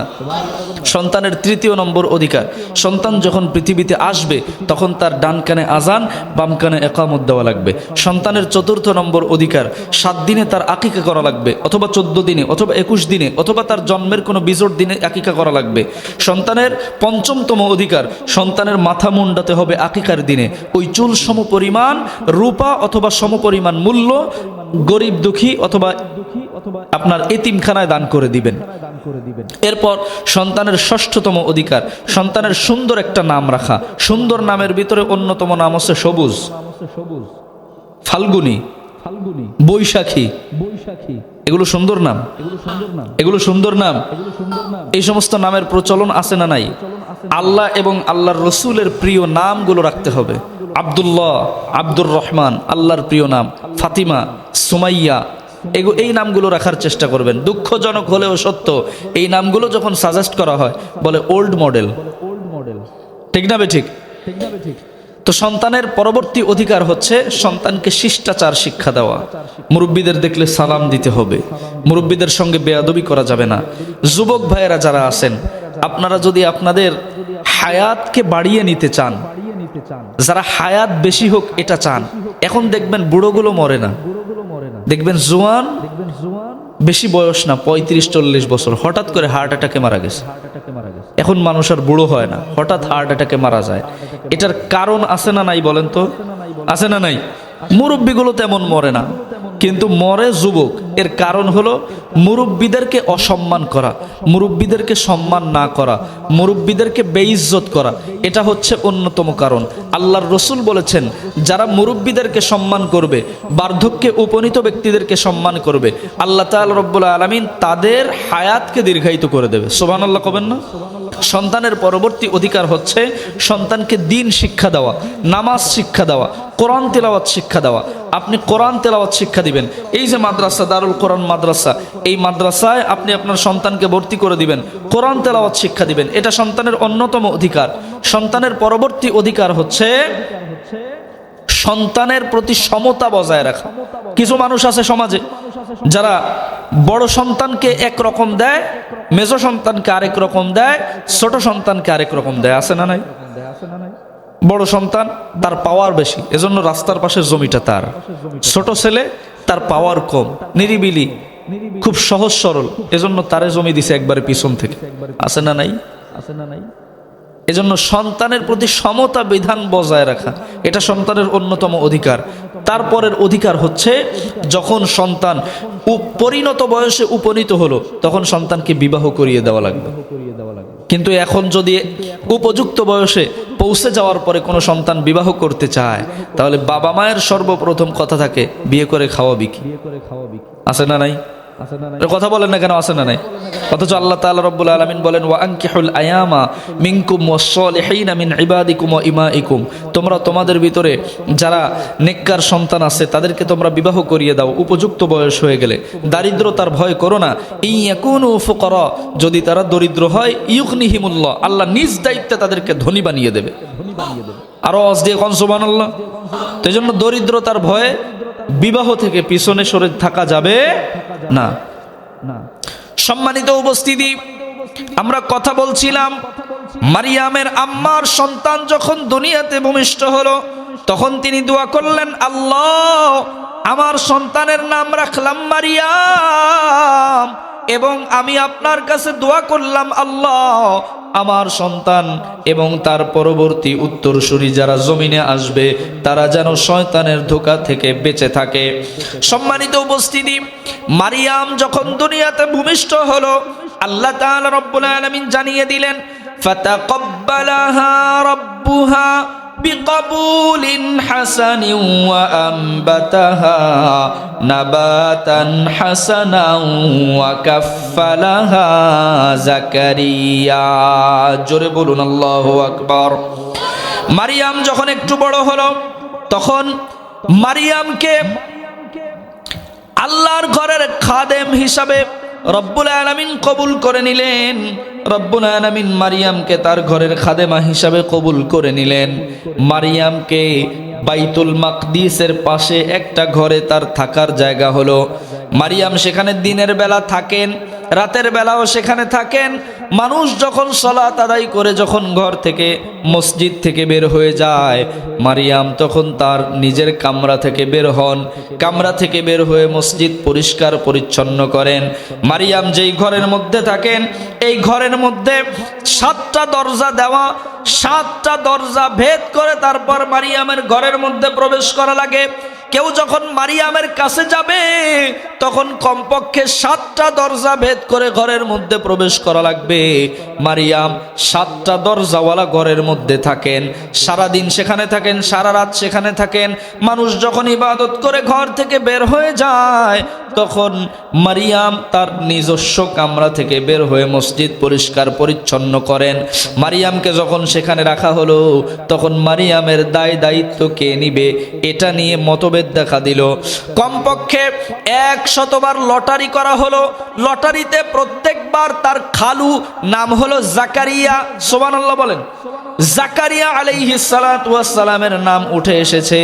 সন্তানের 3য় নম্বর অধিকার, সন্তান যখন পৃথিবীতে আসবে তখন তার ডান কানে আজান, বাম কানে ইকামত দেওয়া লাগবে। সন্তানের 4র্থ নম্বর অধিকার, 7 দিনে তার আকিকা করা লাগবে, অথবা 14 দিনে, অথবা 21 দিনে, অথবা তার জন্মের কোনো বিজোড় দিনে আকিকা করা লাগবে। সন্তানের 5মতম অধিকার, সন্তানের মাথা মুন্ডাতে হবে আকিকার দিনে। ওই চুল সমপরিমাণ রূপা অথবা সমপরিমাণ মূল্য গরিব দুঃখী অথবা আপনার এতিমখানায় দান করে দিবেন। এরপর সন্তানের 6ঠতম অধিকার, সন্তানের সুন্দর একটা নাম রাখা। সুন্দর নামের ভিতরে অন্যতম নাম হচ্ছে সবুজ, ফাল্গুনী, বৈশাখী। এগুলো সুন্দর নাম, এগুলো সুন্দর নাম। এই সমস্ত নামের প্রচলন আছে না নাই? আল্লাহ এবং আল্লাহর রসুলের প্রিয় নামগুলো রাখতে হবে। আব্দুল্লাহ, আব্দুর রহমান আল্লাহর প্রিয় নাম, ফাতিমা, সুমাইয়া, এই নামগুলো রাখার চেষ্টা করবেন। দুঃখজনক হলেও সত্য, এই নামগুলো যখন সাজেস্ট করা হয় বলে ওল্ড মডেল, ঠিক না বেঠিক? তো সন্তানের পরবর্তী অধিকার হচ্ছে সন্তানকে শিষ্টাচার শিক্ষা দেওয়া। মুরব্বীদের দেখলে সালাম দিতে হবে, মুরব্বীদের সঙ্গে বেয়াদবি করা যাবে না। যুবক ভাইয়েরা যারা আছেন, আপনারা যদি আপনাদের হায়াতকে বাড়িয়ে নিতে চান, যারা হায়াত বেশি হোক এটা চান, এখন দেখবেন বুড়োগুলো মরে না, দেখবেন জোয়ান বেশি বয়স না, 35-40 বছর, হঠাৎ করে হার্ট অ্যাটাকে মারা গেছে। এখন মানুষ আর বুড়ো হয় না, হঠাৎ হার্ট অ্যাটাকে মারা যায়। এটার কারণ আছে না নাই বলেন তো? আছে না নাই? মুরব্বীগুলো তেমন মরে না, কিন্তু মরে যুবক। এর কারণ হলো মুরব্বীদেরকে অসম্মান করা, মুরব্বীদেরকে সম্মান না করা, মুরব্বীদেরকে বেইজ্জত করা, এটা হচ্ছে অন্যতম কারণ। আল্লাহর রসুল বলেছেন, যারা মুরব্বীদেরকে সম্মান করবে, বার্ধক্যে উপনীত ব্যক্তিদেরকে সম্মান করবে, আল্লাহ তাআলা রব্বুল আলামিন তাদের হায়াতকে দীর্ঘায়িত করে দেবে। সুবহানাল্লাহ কবেন না? সন্তানের পরবর্তী অধিকার হচ্ছে সন্তানকে দ্বীন শিক্ষা দেওয়া, নামাজ শিক্ষা দেওয়া, কোরআন তেলাওয়াত শিক্ষা দেওয়া। আপনি কোরআন তেলাওয়াত শিক্ষা দিবেন। এই যে মাদ্রাসা, দারুল কোরআন মাদ্রাসা, এই মাদ্রাসায় আপনি আপনার সন্তানকে ভর্তি করে দিবেন, কোরআন তেলাওয়াত শিক্ষা দিবেন। এটা সন্তানের অন্যতম অধিকার। সন্তানের পরবর্তী অধিকার হচ্ছে সন্তানের প্রতি সমতা বজায় রাখা। কিছু মানুষ আছে সমাজে যারা বড় সন্তানকে এক রকম দেয়, মেজো সন্তানকে আরেক রকম দেয়, ছোট সন্তানকে আরেক রকম দেয়। আছে না নাই? বড় সন্তান তার পাওয়ার বেশি, এজন্য রাস্তার পাশের জমিটা তার। ছোট ছেলে তার পাওয়ার কম, নিরিবিলি, খুব সহজ সরল, এজন্য তারে জমি দিছে একবারে পিছন থেকে। আছে না নাই? এজন্য সন্তানের প্রতি সমতা বিধান বজায় রাখা এটা সন্তানের অন্যতম অধিকার। তারপরের অধিকার হচ্ছে যখন সন্তান পরিণত বয়সে উপনীত হলো তখন সন্তানকে বিবাহ করিয়ে দেওয়া লাগবে। কিন্তু এখন যদি উপযুক্ত বয়সে পৌঁছে যাওয়ার পরে কোনো সন্তান বিবাহ করতে চায়, তাহলে বাবা মায়ের সর্বপ্রথম কথা থাকে, বিয়ে করে খাওয়াবি কি? আছে না নাই? কথা বলেন না কেন? আছে না নাই? অথচ আল্লাহ তাআলা রব্বুল আলামিন বলেন, ওয়া আনকিহুল আয়ামা মিনকুম ওয়াস-সালিহিনা মিন ইবাদিকুম ওয়া ইমাইকুম, তোমরা তোমাদের ভিতরে যারা নেককার সন্তান আছে তাদেরকে তোমরা বিবাহ করিয়ে দাও উপযুক্ত বয়স হয়ে গেলে। দারিদ্রতার ভয় করো না। ইয়াকুনু ফুকারা, যদি তারা দরিদ্র হয়, ইউগনিহিমুল্লাহ, আল্লাহ নিজ দায়িত্বে তাদেরকে ধনী বানিয়ে দেবে। আরো আওয়াজ দিয়ে কোন সুবহানাল্লাহ। তো এজন্য দরিদ্রতার ভয়ে বিবাহ থেকে পিছনে সরে থাকা যাবে না। সম্মানিত উপস্থিতি, আমরা কথা বলছিলাম মারিয়ামের আম্মার সন্তান যখন দুনিয়াতে ভূমিষ্ঠ হলো তখন তিনি দোয়া করলেন, আল্লাহ আমার সন্তানের নাম রাখলাম মারিয়াম, এবং আমি আপনার কাছে দোয়া করলাম, আল্লাহ আমার সন্তান এবং তার পরবর্তী উত্তরসূরি যারা জমিনে আসবে তারা যেন শয়তানের ধোঁকা থেকে বেঁচে থাকে। সম্মানিত উপস্থিতি, মারিয়াম যখন দুনিয়াতে ভূমিষ্ঠ হলো আল্লাহ তাআলা রব্বুল আলামিন জানিয়ে দিলেন, ফাতাকাব্বালাহা রাব্বুহা বিকবুলিন হাসানিন ওয়া আনবাতাহা নাবাতান হাসানান ওয়া কাফফালাহা যাকারিয়া। জোরে বলুন আল্লাহু আকবার। মারিয়াম যখন একটু বড় হলো তখন মারিয়ামকে আল্লাহর ঘরের খাদেম হিসাবে রব্বুল আলামিন কবুল করে নিলেন। রব্বুল আলামিন মারিয়ামকে তার ঘরের খাদেমা হিসাবে কবুল করে নিলেন। মারিয়ামকে বাইতুল মাকদিসের পাশে একটা ঘরে তার থাকার জায়গা হলো। মারিয়াম সেখানে দিনের বেলা থাকেন, রাতের বেলাও সেখানে থাকেন। মানুষ যখন সালাত আদায় করে যখন ঘর থেকে মসজিদ থেকে বের হয়ে যায়, মারিয়াম তখন তার নিজের কামরা থেকে বের হন। কামরা থেকে বের হয়ে মসজিদ পরিষ্কার পরিচ্ছন্ন করেন। মারিয়াম যেই ঘরের মধ্যে থাকেন এই ঘরের মধ্যে 7টা দরজা দেওয়া, 7টা দরজা ভেদ করে তারপর মারিয়ামের ঘরের মধ্যে প্রবেশ করা লাগে। কেউ যখন মারিয়ামের কাছে যাবে তখন কমপক্ষে 7টা দরজা ভেদ করে ঘরের মধ্যে প্রবেশ করা লাগবে। মারিয়াম 7টা দরজাওয়ালা ঘরের মধ্যে থাকেন, সারাদিন সেখানে থাকেন, সারা রাত সেখানে থাকেন। মানুষ যখন ইবাদত করে ঘর থেকে বের হয়ে যায় তখন মারিয়াম তার নিজস্ব কামরা থেকে বের হয়ে মসজিদ পরিষ্কার পরিচ্ছন্ন করেন। মারিয়ামকে যখন সেখানে রাখা হলো তখন মারিয়ামের দায়িত্ব কে নিবে এটা নিয়ে মতভেদ দেখা দিল। কমপক্ষে 100 বার লটারি করা হলো। লটারিতে প্রত্যেকবার তার খালু নাম হলো জাকারিয়া। সুবহানাল্লাহ বলেন। জাকারিয়া আলাইহিস সালাতু ওয়াস সালামের নাম উঠে এসেছে,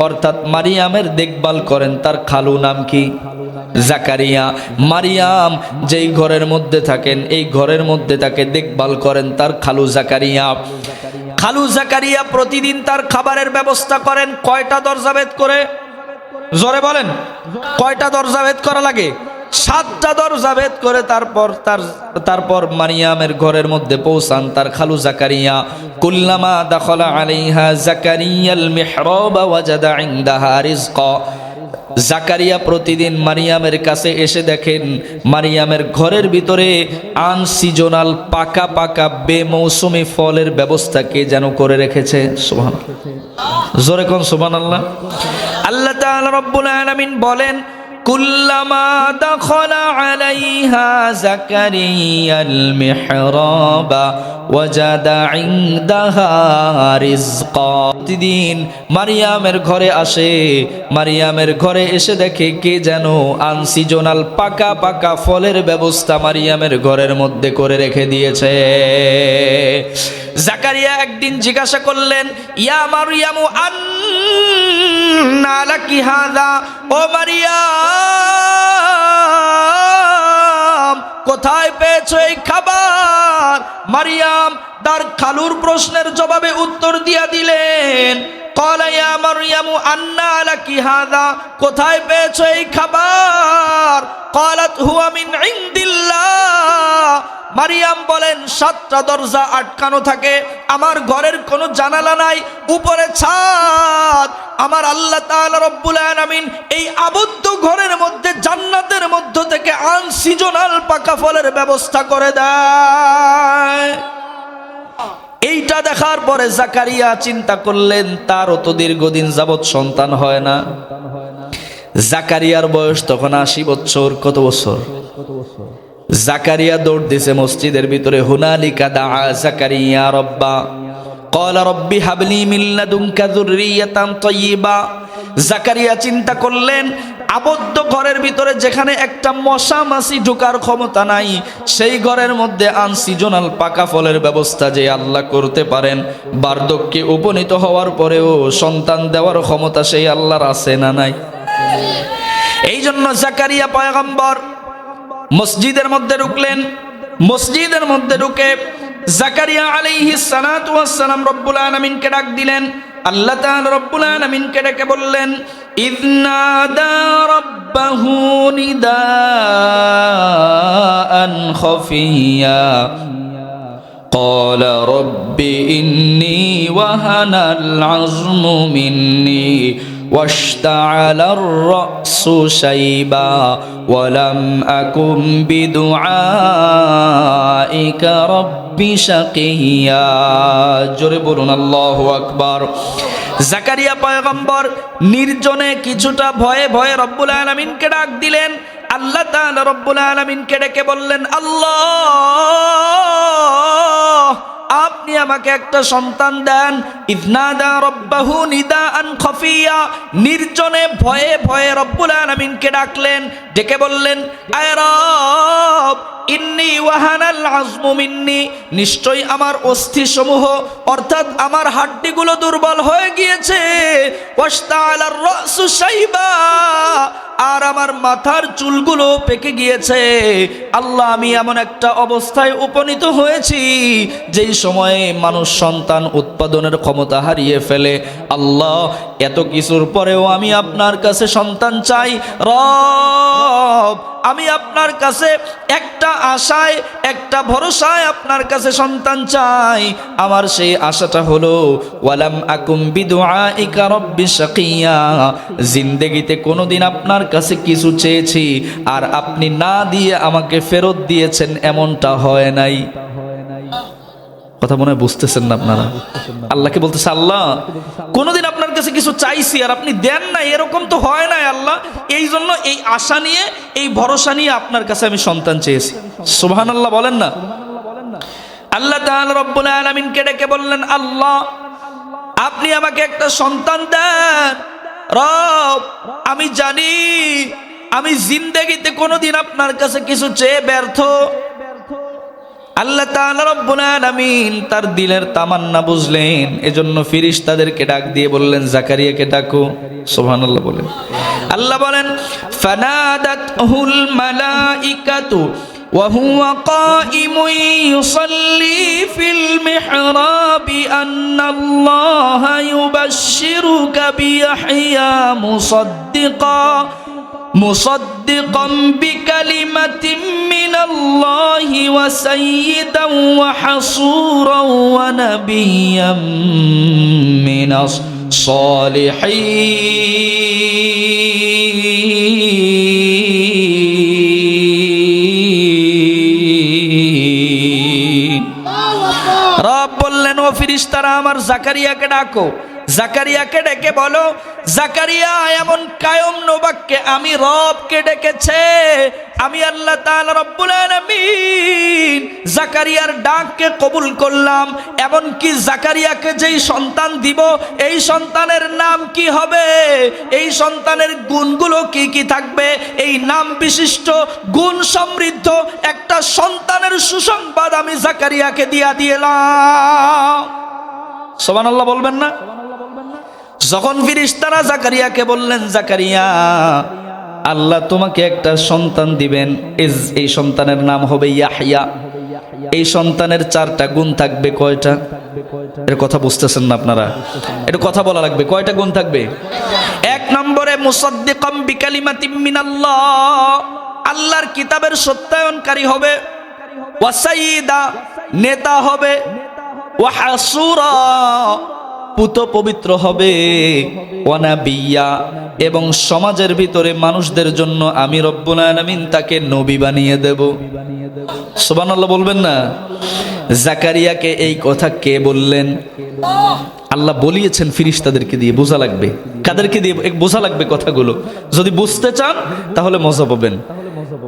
অর্থাৎ মারিয়ামের দেখভাল করেন তার খালু নাম কি? জাকারিয়া। মারিয়াম যেই ঘরের মধ্যে থাকেন এই ঘরের মধ্যে তাকে দেখভাল করেন তার খালু জাকারিয়া। খালু জাকারিয়া প্রতিদিন তার খাবারের ব্যবস্থা করেন। কয়টা দরজা ভেদ করে? জোরে বলেন, কয়টা দরজা ভেদ করা লাগে? 7টা দরজা ভেদ করে তারপর মারিয়ামের ঘরের মধ্যে পৌঁছান তার খালু জাকারিয়া। কুল্লামা দাখালা আলাইহা জাকারিয়াল মিহরাবা ওয়াজাদা ইনদাহা রিজকা। জাকারিয়া প্রতিদিন মারিয়ামের কাছে এসে দেখেন মারিয়ামের ঘরের ভিতরে আনসিজনাল পাকা পাকা বেমৌসুমি ফলের ব্যবস্থা কে যেন করে রেখেছে। সুবহানাল্লাহ, জোরে কোন সুবহানাল্লাহ। আল্লাহ তাআলা রব্বুল আলামিন বলেন, কুল্লামা দাখালা আলাইহা যাকারিয়াল মিহরাবা ওয়াজাদা ইনদাহা রিজকা। প্রতিদিন মারিয়ামের ঘরে আসে, মারিয়ামের ঘরে এসে দেখে কে যেন আনসিজনাল পাকা পাকা ফলের ব্যবস্থা মারিয়ামের ঘরের মধ্যে করে রেখে দিয়েছে। জাকারিয়া একদিন জিজ্ঞাসা করলেন, ইয়া মারিয়ামু আন্না লাকি হাযা, ও মারিয়াম কোথায় পেয়েছো এই খাবার? মারিয়াম তার খালুর প্রশ্নের জবাবে উত্তর দিয়া দিলেন, ক্বালা ইয়া মারইয়ামু আন্না লাকি হাযা, কোথায় পেয়েছো এই খাবার? ক্বালাত হুয়া মিন ইনদিল্লাহ। মারিয়াম বলেন, 7টা দরজা আটকানো থাকে, আমার ঘরের কোনো জানালা নাই, উপরে ছাদ, আমার আল্লাহ তাআলা রব্বুল আলামিন এই আবদ্ধ ঘরের মধ্যে জান্নাতের মধ্য থেকে আনসিজনাল পাকা ফলের ব্যবস্থা করে দেয়। এইটা দেখার পরে জাকারিয়া চিন্তা করলেন, তারও তো দীর্ঘদিন যাবৎ সন্তান হয় না। জাকারিয়ার বয়স তখন 80 বছর। কত বছর? জাকারিয়া দৌড় দিছে মসজিদের ভিতরে। হুনালিকা দাআ জাকারিয়া রব্বা ক্বালা রব্বি হাবলি মিন লাদুনকা যুররিয়াতান তাইয়্যিবা। জাকারিয়া চিন্তা করলেন, আবদ্ধ ঘরের ভিতরে যেখানে একটা মশা মাছি ঢোকার ক্ষমতা নাই, সেই ঘরের মধ্যে আনসিজনাল পাকা ফলের ব্যবস্থা যে আল্লাহ করতে পারেন, বার্ধক্যে উপনীত হওয়ার পরেও সন্তান দেওয়ার ক্ষমতা সেই আল্লাহর আছে না নাই? এই জন্য জাকারিয়া পয়গম্বর মসজিদের মধ্যে ঢুকলেন। মসজিদের মধ্যে ঢুকে জাকারিয়া আলাইহিস সালাতু ওয়াস সালাম রব্বুল আলামিনকে ডাক দিলেন। আল্লাহ তাআলা রব্বুল আলামিনকে ডেকে বললেন, ইযনাদা রাব্বাহু নিদাআন খাফিয়া ক্বালা রব্বি ইন্নী ওয়াহানাল আযমু মিন্নী واشتعل الرأس شيبا ولم أكن بدعائك رب شقيا। জোরে বলুন আল্লাহু আকবার। জাকারিয়া পয়গম্বর নির্জনে কিছুটা ভয়ে ভয়ে রব্বুল আলামিনকে ডাক দিলেন। আল্লাহ তাআলা রব্বুল আলামিনকে ডেকে বললেন, আল্লাহ আপনি আমাকে একটা সন্তান দেন। ইযনাদা রাব্বাহু নিদাআন খাফিয়া, নির্জনে ভয়ে ভয়ে রব্বুল আলামিনকে ডাকলেন, ডেকে বললেন, আয় রব ইন্নী ওয়াহানাল আযমু মিন্নী, নিশ্চয়ই আমার অস্থি সমূহ অর্থাৎ আমার হাড্ডিগুলো দুর্বল হয়ে গিয়েছে। ওয়াশতাআলার রাসু শাইবা, আর আমার মাথার চুলগুলো পেকে গিয়েছে। আল্লাহ আমি এমন একটা অবস্থায় উপনীত হয়েছি যেই সময়ে মানুষ সন্তান উৎপাদনের ক্ষমতা হারিয়ে ফেলে। আল্লাহ এত কিছুর পরেও আমি আপনার কাছে সন্তান চাই। রব আমি আপনার কাছে একটা আশায় একটা ভরসায় আপনার কাছে সন্তান চাই। আমার সেই আশাটা হলো ওয়ালাম আকুম বিদুআইকা রব্বি শাকিয়া, জিন্দেগিতে কোনোদিন আপনার কাছে কিছু চেয়েছি আর আপনি না দিয়ে আমাকে ফেরত দিয়েছেন, এমনটা হয় নাই। কথা মনে হয় বুঝতেছেন না আপনারা? আল্লাহকে বলতেছে, আল্লাহ কোনোদিন আপনার কাছে কিছু চাইছি আর আপনি দেন না, এরকম তো হয় নাই আল্লাহ। এই জন্য এই আশা নিয়ে এই ভরসা নিয়ে আপনার কাছে আমি সন্তান চেয়েছি। সুবহানাল্লাহ বলেন না? আল্লাহ তাআলা রব্বুল আলামিনকে ডেকে বললেন, আল্লাহ আপনি আমাকে একটা সন্তান দেন। রব আমি জানি আমি জিন্দেগিতে কোনোদিন আপনার কাছে কিছু চেয়ে ব্যর্থ। আল্লাহ তাআলা রব্বুল আলামিন তার দিলের তামান্না বুঝলেন, এজন্য ফেরেশতাদেরকে ডাক দিয়ে বললেন, জাকারিয়াকে ডাকো। সুবহানাল্লাহ বলেন। আল্লাহ বলেন, ফানাদাতহুল মালাইকাতু ওয়া হুয়া কাইমুন ইউসাল্লি ফিল মিহরাবি আন্নাল্লাহা ইউবাশশিরুকা বিয়াহইয়া মুসাদ্দিকান বিকালিমাতিন মিনাল্লাহি ওয়া সাইয়্যিদান ওয়া হাসূরান ওয়া নাবিয়্যান মিনাস সালিহিন। রব বললেন, ও ফেরেশতারা আমার জাকারিয়াকে ডাকো। জাকারিয়াকে ডেকে বলো, জাকারিয়া এমন কায়ম নবাক্যে আমি রবকে ডেকেছে, আমি আল্লাহ তাআলা রব্বুল আলামিন জাকারিয়ার ডাককে কবুল করলাম। এমন কি জাকারিয়াকে যেই সন্তান দিব, এই সন্তানের নাম কি হবে, এই সন্তানের গুণগুলো কি কি থাকবে, এই নাম বিশিষ্ট গুণ সমৃদ্ধ একটা সন্তানের সুসংবাদ আমি জাকারিয়াকে দিলাম। সুবহানাল্লাহ বলবেন না? যখন ফেরেশতারা জাকারিয়াকে বললেন, জাকারিয়া আল্লাহ তোমাকে একটা সন্তান দিবেন, এই সন্তানের নাম হবে ইয়াহইয়া। এই সন্তানের 4টা গুণ থাকবে। কয়টা? এর কথা বুঝতেছেন না আপনারা? এটা কথা বলা লাগবে। কয়টা গুণ থাকবে? 1 নম্বরে মুসাদ্দিকাম বিকালিমাতিম মিনাল্লাহ, আল্লাহর কিতাবের সত্যায়নকারী হবে। ওয়া সাইয়্যিদা, নেতা হবে। ওয়া হাসুরা, পুত পবিত্র হবে। ওয়া নাবিয়্যা, এবং সমাজের ভিতরে মানুষদের জন্য আমি রব্বুল আলামিন তাকে নবী বানিয়ে দেব। সুবহানাল্লাহ বলবেন না? জাকারিয়াকে এই কথা কে বললেন? আল্লাহ বলিয়েছেন ফেরেশতাদেরকে দিয়ে। বোঝা লাগবে কাদেরকে দিয়ে? বোঝা লাগবে কথাগুলো। যদি বুঝতে চান তাহলে মজা পাবেন।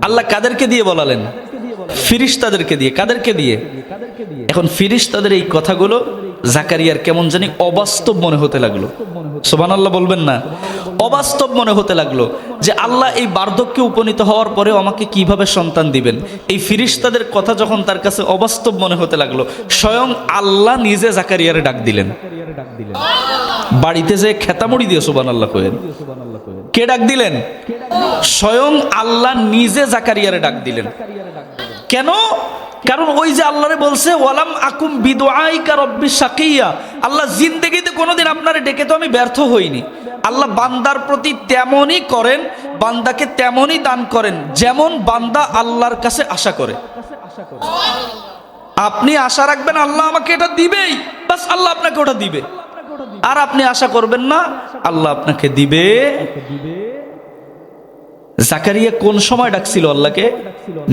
আল্লাহ কাদেরকে দিয়ে বলালেন? ফেরেশতাদেরকে দিয়ে। কাদেরকে দিয়ে? এখন ফেরেশতাদের এই কথাগুলো জাকারিয়ার কেমন জানি অবাস্তব মনে হতে লাগলো। সুবহানাল্লাহ বলবেন না? অবাস্তব মনে হতে লাগলো যে আল্লাহ এই বার্ধক্যে উপনীত হওয়ার পরেও আমাকে কিভাবে সন্তান দিবেন। এই ফেরেশতাদের কথা যখন তার কাছে অবাস্তব মনে হতে লাগলো, স্বয়ং আল্লাহ নিজে জাকারিয়ারে ডাক দিলেন। বাড়িতে যে খেতামুড়ি দিয়ে সুবহানাল্লাহ কইেন। কে ডাক দিলেন? স্বয়ং আল্লাহ নিজে জাকারিয়ারে ডাক দিলেন। কেন? কারণ ওই যে আল্লাহরে বলছে, ওয়ালাম আকুম বিদুআইকা রব্বি শাকিয়া, আল্লাহ জিন্দেগিতে কোনোদিন আপনারে ডেকে তো আমি ব্যর্থ হইনি। আল্লাহ বান্দার প্রতি তেমনই করেন, বান্দাকে তেমনই দান করেন যেমন বান্দা আল্লাহর কাছে আশা করে। আপনি আশা রাখবেন আল্লাহ আমাকে এটা দিবেই, বাস আল্লাহ আপনাকে ওটা দিবে। আর আপনি আশা করবেন না, আল্লাহ আপনাকে দিবে। জাকারিয়া কোন সময় ডাকছিল আল্লাহকে?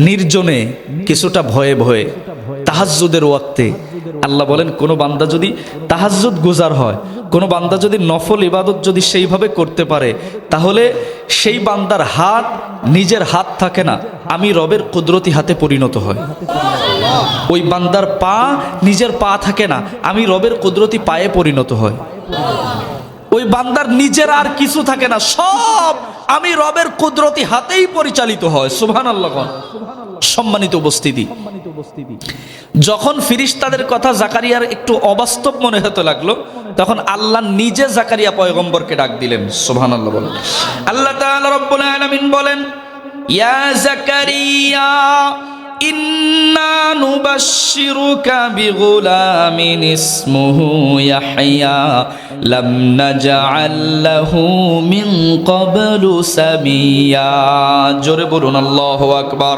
নির্জনে, কিছুটা ভয়ে ভয়ে, তাহাজ্জুদের ওয়াক্তে। আল্লাহ বলেন, কোন বান্দা যদি তাহাজ্জুদ গুজার হয়, কোন বান্দা যদি নফল ইবাদত যদি সেইভাবে করতে পারে, তাহলে সেই বান্দার হাত নিজের হাত থাকে না, আমি রবের কুদরতি হাতে পরিণত হয়। ওই বান্দার পা নিজের পা থাকে না, আমি রবের কুদরতি পায়ে পরিণত হয়। ওই বান্দার নিজের আর কিছু থাকে না, সব আমি রবের কুদরতি হাতেই পরিচালিত হয়। সুবহানাল্লাহ। সম্মানিত উপস্থিতি, যখন ফেরেশতাদের কথা জাকারিয়ার একটু অবাস্তব মনে হতে লাগলো, তখন আল্লাহ নিজে জাকারিয়া পয়গম্বরকে ডাক দিলেন। সুবহানাল্লাহ বলেন। আল্লাহ তাআলা রব্বুল আলামিন বলেন, ইয়া জাকারিয়া ইন্না নুবাশশিরুকা বিগুলামিন ইসমুহু ইয়াহইয়া লাম নাজআল লাহু মিন ক্বাবলু সামিয়া। জোরে বলুন আল্লাহু আকবার।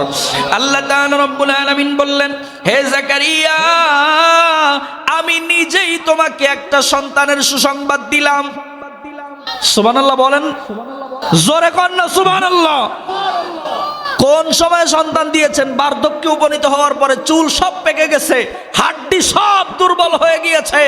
আল্লাহ তাআলা রব্বুল আলামিন বললেন, হে জাকারিয়া, আমি নিজেই তোমাকে একটা সন্তানের সুসংবাদ দিলাম। সুবহানাল্লাহ বলেন। জোরে কর না সুবহানাল্লাহ। কোন সময় সন্তান দিয়েছেন? বার্ধক্যে উপনীত হওয়ার পরে চুল সব পেকে গেছে, হাড্ডি সব দুর্বল হয়ে গিয়েছে।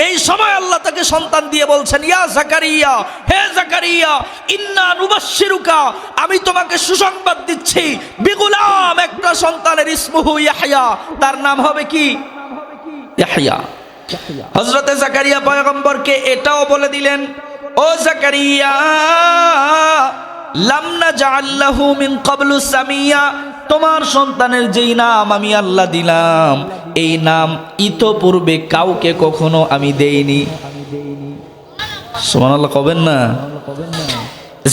এই সময় আল্লাহ তাকে সন্তান দিয়ে বলছেন, ইয়া জাকারিয়া, হে জাকারিয়া, ইন্না নুবাশশিরুকা, আমি তোমাকে সুসংবাদ দিচ্ছি, বিগুলাম, একটা সন্তানের, ইসমুহু ইয়াহইয়া, তার নাম হবে কি? ইয়াহইয়া। হযরতে জাকারিয়া পয়গম্বরকে এটাও বলে দিলেন, ও জাকারিয়া, লাম নাজআল লাহু মিন ক্বাবলু সামিয়া, তোমার সন্তানের যেই নাম আমি আল্লাহ দিলাম, এই নাম ইতোপূর্বে কাউকে কখনো আমি দেইনি। সুবহানাল্লাহ কবেন না?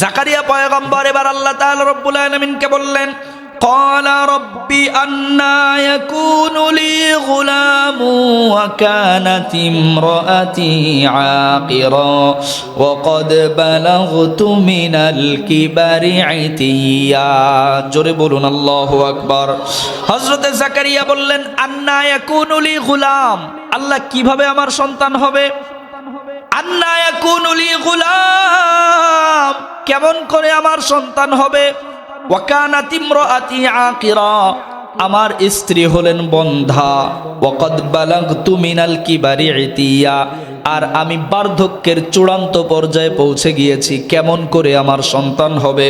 জাকারিয়া পয়গম্বর এবার আল্লাহ তাআলা রব্বুল আলামিনকে বললেন, قال رب أنى يكون لي غلام وكانت امرأتي عاقرا وقد بلغت من الكبر عتيا। জোরে বলুন আল্লাহু আকবার। হযরত জাকারিয়া বললেন, আন্না ইয়াকুনু লি গুলাম, আল্লাহ কিভাবে আমার সন্তান হবে? আন্না ইয়াকুনু লি গুলাম, কেমন করে আমার সন্তান হবে? ওয়াকানাত ইমরাআতি আকিরা, আমার স্ত্রী হলেন বন্ধা। ওয়াকাদ বালাগতু মিনাল কিবারি ইতিয়া, আর আমি বার্ধক্যের চূড়ান্ত পর্যায়ে পৌঁছে গিয়েছি, কেমন করে আমার সন্তান হবে?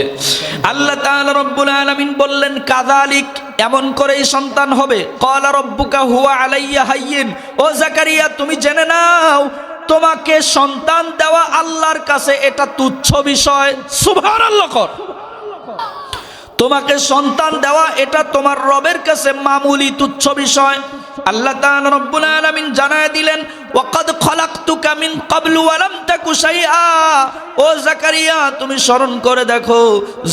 আল্লাহ তাআলা রব্বুল আলামিন বললেন, কাযালিক, এমন করেই সন্তান হবে। ক্বালা রাব্বুকা হুয়া আলাইয়া হায়্যিন, ও জাকারিয়া তুমি জেনে নাও তোমাকে সন্তান দেওয়া আল্লাহর কাছে এটা তুচ্ছ বিষয়। সুবহানাল্লাহ কর। তোমাকে সন্তান দেওয়া এটা তোমার রবের কাছে মামুলি তুচ্ছ বিষয়। আল্লাহ তাআলা রব্বুল আলামিন জানায় দিলেন, ওয়াকাদ খলাকতুকা মিন ক্বাবলু ওয়া লাম তাকু শাইআ, ও জাকারিয়া তুমি স্মরণ করে দেখো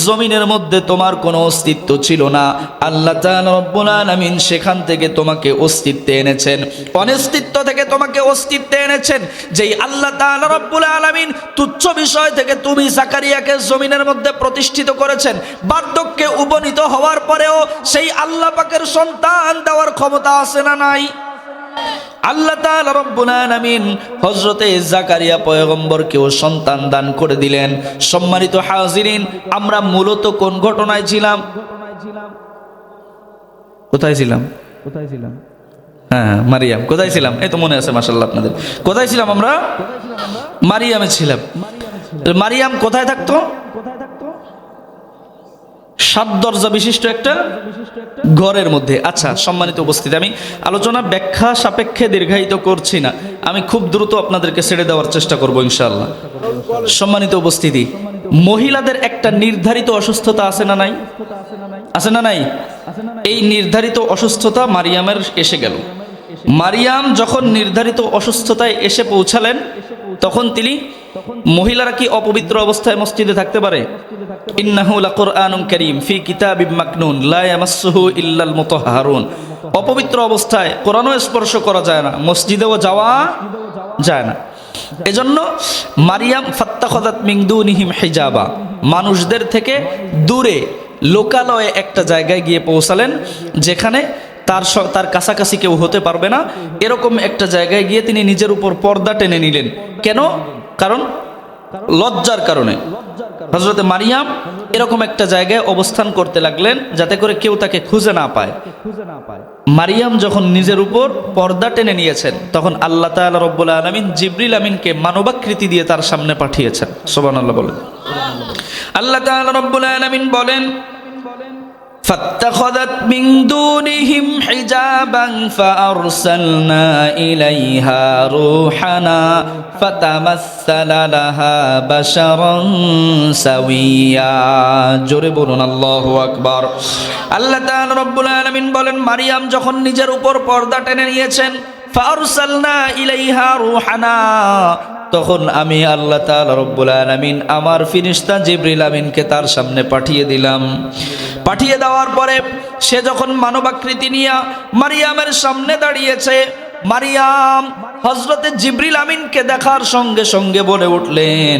জমিনের মধ্যে তোমার কোনো অস্তিত্ব ছিল না, আল্লাহ তাআলা রব্বুল আলামিন সেখান থেকে তোমাকে অস্তিত্বে এনেছেন, অনস্তিত্ব থেকে তোমাকে অস্তিত্বে এনেছেন। যেই আল্লাহ তাআলা রব্বুল আলামিন তুচ্ছ বিষয় থেকে তুমি জাকারিয়াকে জমিনের মধ্যে প্রতিষ্ঠিত করেছেন, বার্ধক্যে উপনীত হওয়ার পরেও সেই আল্লাহ পাকের সন্তান দেওয়ার ক্ষমতা আছে না নাই? আল্লাহ তাআলা রব্বুল আলামিন হযরতে জাকারিয়া পয়গম্বরকেও সন্তান দান করে দিলেন। সম্মানিত হাজিরিন, আমরা মূলত কোন ঘটনায় ছিলাম? কোথায় ছিলাম? হ্যাঁ, মারিয়াম। কোথায় ছিলাম? এই তো মনে আছে মাশাআল্লাহ আপনাদের। কোথায় ছিলাম আমরা? মারিয়ামে ছিলাম। মারিয়াম কোথায় থাকতো? 7 দরজা বিশিষ্ট একটা ঘরের মধ্যে। আচ্ছা সম্মানিত উপস্থিতি, আমি আলোচনা ব্যাখ্যা সাপেক্ষে দীর্ঘায়িত করছি না, আমি খুব দ্রুত আপনাদেরকে ছেড়ে দেওয়ার চেষ্টা করব ইনশাআল্লাহ। সম্মানিত উপস্থিতি, মহিলাদের একটা নির্ধারিত অসুস্থতা আছে না নাই? আছে না নাই? এই নির্ধারিত অসুস্থতা মারিয়ামের এসে গেল। মারিয়াম যখন নির্ধারিত অসুস্থতায় এসে পৌঁছালেন, তখন তিনি, মহিলারা কি অপবিত্র অবস্থায় মসজিদে থাকতে পারে? ইন্নাহু লাকুরআনুন কারীম ফি কিতাবিম মাকনুন লা ইয়ামাসসুহু ইল্লাল মুতাহহারুন। অপবিত্র অবস্থায় কোরআনও স্পর্শ করা যায় না, মসজিদেও যাওয়া যায় না। এজন্য মারিয়াম ফাত্তাখাযাত মিন দুনিহিম হিজাবা, মানুষদের থেকে দূরে লোকালয়ে একটা জায়গায় গিয়ে পৌঁছালেন, যেখানে তার কাছাকাছি কেউ হতে পারবে না, এরকম একটা জায়গায় গিয়ে তিনি নিজের উপর পর্দা টেনে নিলেন। কেন? কারণ লজ্জার কারণে। হযরতে মারিয়াম এরকম একটা জায়গায় অবস্থান করতে লাগলেন যাতে করে কেউ তাকে খুঁজে না পায়। মারিয়াম যখন নিজের উপর পর্দা টেনে নিয়েছেন, তখন আল্লাহ তাআলা রব্বুল আলামিন জিবরিল আমিনকে মানবাকৃতি দিয়ে তার সামনে পাঠিয়েছেন। সুবহানাল্লাহ বলেন। আল্লাহ তাআলা রব্বুল আলামিন বলেন, فاتخذت من دونهم حجابا فأرسلنا إليها روحنا فتمثل لها بشرا سويا। জোরে বলুন আল্লাহু আকবার। আল্লাহ তাআলা রব্বুল আলামিন বলেন, মারিয়াম যখন নিজের উপর পর্দা টেনে নিয়েছেন, ফারসালনা ইলাইহা রূহানা, তখন আমি আল্লাহ তাআলা রব্বুল আলামিন আমার ফেরেশতা জিবরিল আমিনকে তার সামনে পাঠিয়ে দিলাম। পাঠিয়ে দেওয়ার পরে সে যখন মানবাকৃতি নিয়ে মারিয়ামের সামনে দাঁড়িয়েছে, মারিয়াম হযরতে জিবরিল আমিনকে দেখার সঙ্গে সঙ্গে বলে উঠলেন,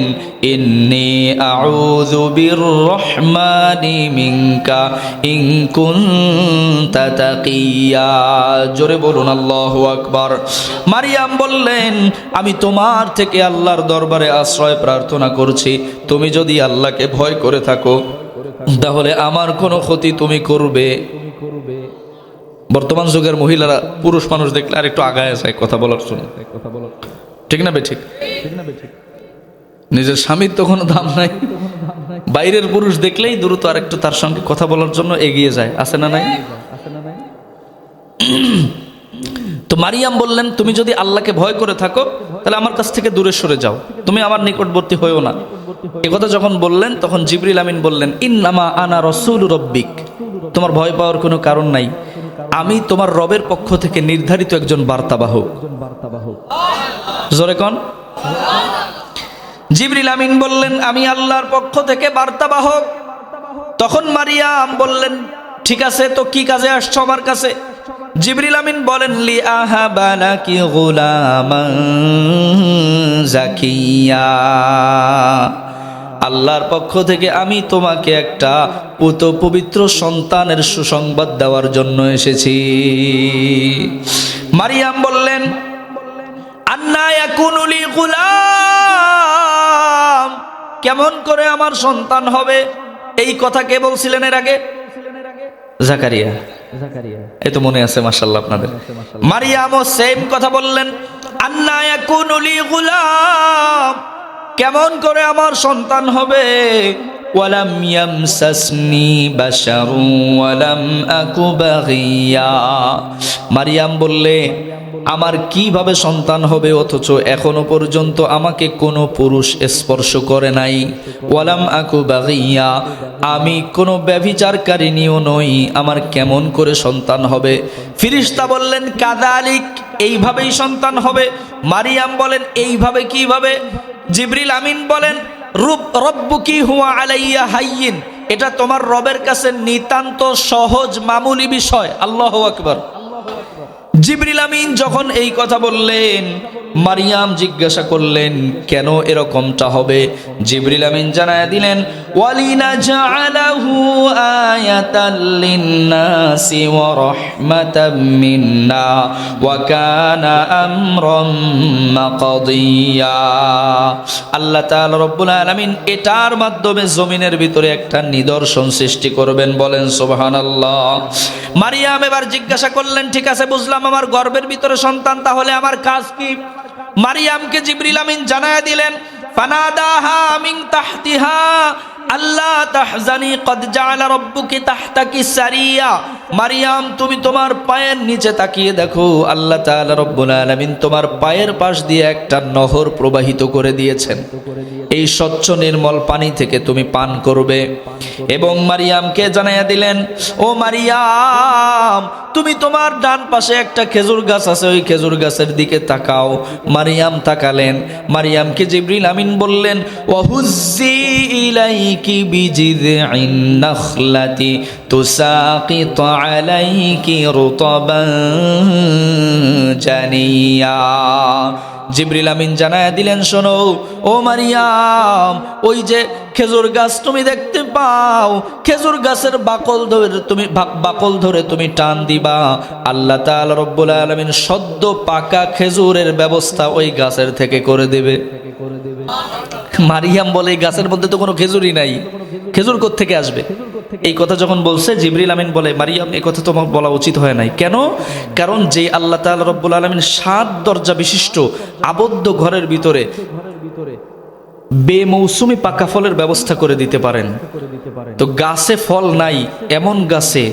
ইন্নী আউযু বিররহমানি মিনকা ইন কুনতা তাকিয়া। জোরে বলুন আল্লাহু আকবার। মারিয়াম বললেন, আমি তোমার থেকে আল্লাহর দরবারে আশ্রয় প্রার্থনা করছি, তুমি যদি আল্লাহকে ভয় করে থাকো তাহলে আমার কোনো ক্ষতি তুমি করবে। বর্তমান যুগের মহিলারা পুরুষ মানুষ দেখলে আর একটু আগায় যায় কথা বলার জন্য, ঠিক না বেঠিক? নিজের স্বামীর তো কোনো দাম নাই, বাইরের পুরুষ দেখলেই দ্রুত আর একটু তার সঙ্গে কথা বলার জন্য এগিয়ে যায়, আছে না নাই? তো মারিয়াম বললেন, তুমি যদি আল্লাহকে ভয় করে থাকো তাহলে আমার কাছ থেকে দূরে সরে যাও, তুমি আমার নিকটবর্তী হইও না। এ কথা যখন বললেন, তখন জিবরিল আমিন বললেন, ইন্নামা আনা রাসূলু রাব্বিক, তোমার ভয় পাওয়ার কোনো কারণ নাই, আমি তোমার রবের পক্ষ থেকে নির্ধারিত একজন বার্তাবাহক। জোরে কোন? জিবরিল আমিন বললেন, আমি আল্লাহর পক্ষ থেকে বার্তাবাহক। তখন মারিয়াম বললেন, ঠিক আছে, তো কি কাজে আসছো আমার কাছে? জিবরিল আমিন বলেন, লি আহাবা লাকি গুলামান জাকিয়া, আল্লাহর পক্ষ থেকে আমি তোমাকে একটা পুত পবিত্র সন্তানের সুসংবাদ দেওয়ার জন্য এসেছি। মারিয়াম বললেন, আন্না ইয়াকুনু লি গুলাম, কেমন করে আমার সন্তান হবে? এই কথা কে বলছিলেন এর আগে? জাকারিয়া। এই তো মনে আছে মাশাআল্লাহ আপনাদের। মারিয়ামও সেম কথা বললেন, আন্না ইয়াকুনু লি গুলাম, কেমন করে আমার সন্তান হবে? ওয়ালাম ইয়ামসাসনি বাশারু ওয়ালাম আকু বাগিয়া। মারিয়াম বললে, আমার কিভাবে সন্তান হবে অথচ এখনো পর্যন্ত আমাকে কোনো পুরুষ স্পর্শ করে নাই। ওয়ালাম আকু বাগিয়া, আমি কোনো ব্যভিচারকারিনীও নই, আমার কেমন করে সন্তান হবে? ফিরিস্তা বললেন কাযালিক, এইভাবেই সন্তান হবে। মারিয়াম বলেন এইভাবে কিভাবে? জিবরিল আমিন বলেন রব্বুকি হুয়া আলাইয়া হাইয়িন, এটা তোমার রবের কাছে নিতান্ত সহজ মামুলি বিষয়। আল্লাহু আকবার। জিবরিল আমিন যখন এই কথা বললেন, মারিয়াম জিজ্ঞাসা করলেন কেন এরকমটা হবে? জিবরিল আমিন জানায়া দিলেন ওয়ালিনাজআলাহু আয়াতাল লিন্নাসি ওয়া রাহমাতাম মিন্না ওয়া কানা আমরাম মাকদিয়া। আল্লাহ তাআলা রব্বুল আলামিন এটার মাধ্যমে জমিনের ভিতরে একটা নিদর্শন সৃষ্টি করবেন। বলেন সুবহানাল্লাহ। মারিয়াম এবার জিজ্ঞাসা করলেন ঠিক আছে বুঝলাম, আমার গর্ভের ভিতরে সন্তান, তাহলে আমার কাজ কি? মারিয়ামকে জিবরিল আমিন জানায়া দিলেন ফানাদাহা মিন তাহতিহা আল্লাহ তাহজানি কদ জাআলা রাব্বুকি তাহতাকি সারিয়া। মারিয়াম তুমি তোমার পায়ের নিচে তাকিয়ে দেখো, আল্লাহ তাআলা রব্বুল আলামিন তোমার পায়ের পাশ দিয়ে একটা নহর প্রবাহিত করে দিয়েছেন। এই স্বচ্ছ নির্মল পানি থেকে তুমি পান করবে। এবং মারিয়ামকে জানাইয়া দিলেন ও মারিয়াম, তুমি তোমার ডান পাশে একটা খেজুর গাছ আছে, ওই খেজুর গাছের দিকে তাকাও। মারিয়াম তাকালেন। মারিয়ামকে জিবরিল আমিন বললেন ওয়াহুজ্জি ইলাইকি বিজিযইন নাখলাতি তুসাকিতু আলাইকি রুতাবান জানিয়া। জিবরিল আমিন জানায়া দিলেন শোনো ও মারিয়াম, ওই যে খেজুর গাছ তুমি দেখতে পাও, খেজুর গাছের বাকল ধরে তুমি টান দিবা, আল্লাহ তাআলা রব্বুল আলামিন সদ্য পাকা খেজুরের ব্যবস্থা ওই গাছের থেকে করে দেবে। মারিয়াম বলে এই গাছের মধ্যে তো কোনো খেজুরই নাই, খেজুর কোত্থেকে আসবে? এই কথা যখন বলছে জিবরিল আমিন বলে মারিয়াম এই কথা তোমার বলা উচিত হয় নাই। কেন? কারণ যে আল্লাহ তাআলা রব্বুল আলামিন 7 দরজা বিশিষ্ট আবদ্ধ ঘরের ভিতরে বেমৌসুমি পাকা ফলের ব্যবস্থা করে দিতে পারেন, তো গাছে ফল নাই এমন গাছে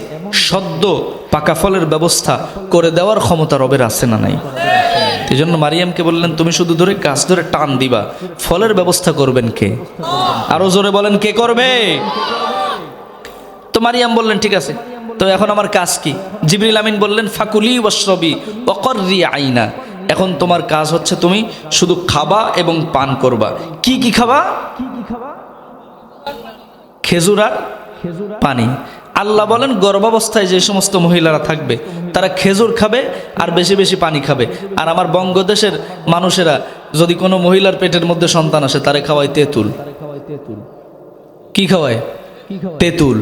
সদ্য পাকা ফলের ব্যবস্থা করে দেওয়ার ক্ষমতা রবের আছে না নাই? এই জন্য মারিয়ামকে বললেন তুমি শুধু ধরে গাছ ধরে টান দিবা, ফলের ব্যবস্থা করবেন কে? আরো জোরে বলেন কে করবে? তো মারিয়াম বললেন ঠিক আছে, তো এখন আমার কাজ কি? জিবরিল আমিন বললেন ফাকুলি ওয়াশরবি ওয়াকররি আইনা, এখন তোমার কাজ হচ্ছে তুমি শুধু খাবা এবং পান করবা। কি কি খাবা? খেজুর আর পানি। আল্লাহ বলেন গর্ভাবস্থায় যে সমস্ত মহিলারা থাকবে তারা খেজুর খাবে আর বেশি বেশি পানি খাবে। আর আমার বঙ্গদেশের মানুষেরা যদি কোনো মহিলার পেটের মধ্যে সন্তান আসে তারে খাওয়ায় তেঁতুল। কি খাওয়ায়? তেঁতুল।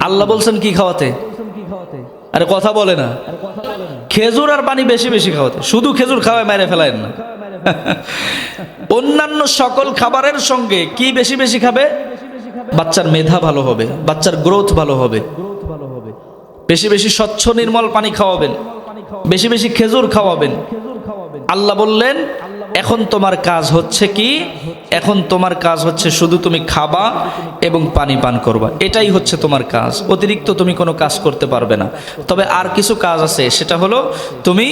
আল্লাহ বলছেন কি খাওয়াতে? আরে কথা বলে না, খেজুর আর পানি বেশি বেশি খাওয়াতে। শুধু খেজুর খাওয়ায় মেরে ফেলায় না, অন্যান্য সকল খাবারের সঙ্গে কি বেশি বেশি খাবে? বাচ্চার মেধা ভালো হবে, বাচ্চার গ্রোথ ভালো হবে। বেশি বেশি স্বচ্ছ নির্মল পানি খাওয়াবেন, বেশি বেশি খেজুর খাওয়াবেন। আল্লাহ বললেন এখন তোমার কাজ হচ্ছে কি? এখন তোমার কাজ হচ্ছে শুধু তুমি খাবা এবং পানি পান করবা, এটাই হচ্ছে তোমার কাজ। অতিরিক্ত তুমি কোনো কাজ করতে পারবে না। তবে আর কিছু কাজ আছে, সেটা হলো তুমি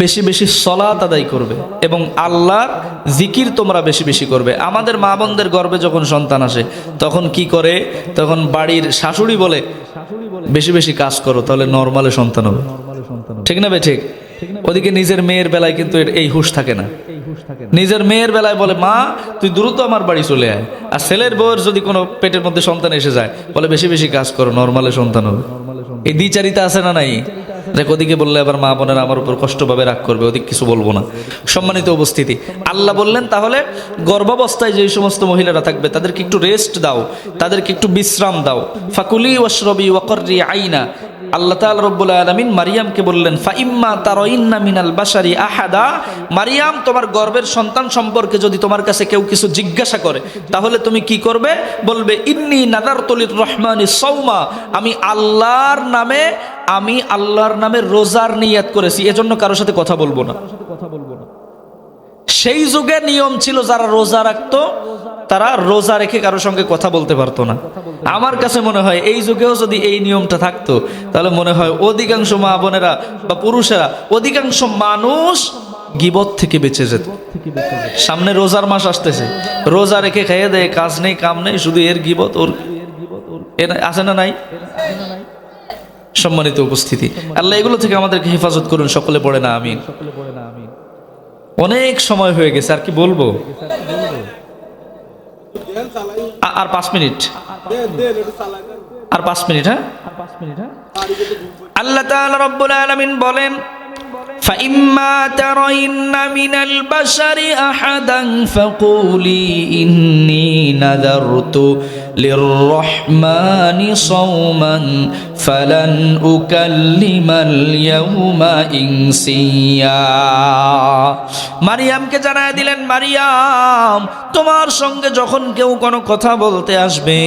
বেশি বেশি সলাত আদায় করবে এবং আল্লাহর জিকির তোমরা বেশি বেশি করবে। আমাদের মা বোনদের গর্ভে যখন সন্তান আসে তখন কি করে? তখন বাড়ির শাশুড়ি বলে বেশি বেশি কাজ করো তাহলে নরমালে সন্তান হবে। ঠিক না বে ঠিক? ওদিকে নিজের মেয়ের বেলায় কিন্তু এই হুঁশ থাকে না। নিজের মেয়ের বেলায় বলে মা তুই দ্রুত আমার বাড়ি চলে আয়, আর ছেলের বউয়ের যদি কোনো পেটের মধ্যে সন্তান এসে যায় বলে বেশি বেশি কাজ করো নরমালে সন্তান হবে। এই দ্বিচারিতা আছে না নাই? দেখ ওদিকে বললে আবার মা বোনেরা আমার উপর কষ্ট পাবে, রাগ করবে, ওদিক কিছু বলবো না। সম্মানিত উপস্থিতি, আল্লাহ বললেন তাহলে গর্ভাবস্থায় যে সমস্ত মহিলারা থাকবে তাদেরকে একটু রেস্ট দাও, তাদেরকে একটু বিশ্রাম দাও। ফাকুলি ওয়াশরবি ওয়াকররি আইনা। আল্লাহ তাআলা রব্বুল আলামিন মারিয়ামকে বললেন ফাইম্মা তারাইন্না মিনাল বাশারি আহাদা, মারিয়াম তোমার গর্ভের সন্তান সম্পর্কে যদি তোমার কাছে কেউ কিছু জিজ্ঞাসা করে তাহলে তুমি কি করবে? বলবে ইন্নী নাযারতু লির-রহমানি সাওমা, আমি আল্লাহর নামে রোজার নিয়াত করেছি, এজন্য কারোর সাথে কথা বলবো না। সেই যুগে নিয়ম ছিল যারা রোজা রাখতো তারা রোজা রেখে কারোর সঙ্গে কথা বলতে পারতো না। আমার কাছে মনে হয় এই যুগেও যদি এই নিয়মটা থাকতো তাহলে মনে হয় অধিকাংশ মা বোনেরা বা পুরুষেরা, অধিকাংশ মানুষ গীবত থেকে বেঁচে যেত। সামনে রোজার মাস আসতেছে, রোজা রেখে খেয়ে দেয়, কাজ নেই কাম নেই, শুধু এর গীবত ওর আছে না নাই? সম্মানিত উপস্থিতি, আল্লাহ এগুলো থেকে আমাদেরকে হেফাজত করুন, সকলে পড়ে না আমিন। অনেক সময় হয়ে গেছে, আর কি বলবো? আর 5 মিনিট, আর 5 মিনিট। হ্যাঁ, আল্লাহ তাআলা রব্বুল আলামিন বলেন, فَإِمَّا تَرَيِنَّ مِنَ الْبَشَرِ أَحَدًا فَقُولِي إِنِّي نَذَرْتُ لِلرَّحْمَنِ صَوْمًا فَلَنْ أُكَلِّمَ الْيَوْمَ إِنسِيًّا। মারিয়ামকে জানায় দিলেন, মারিয়াম, তোমার সঙ্গে যখন কেউ কোনো কথা বলতে আসবে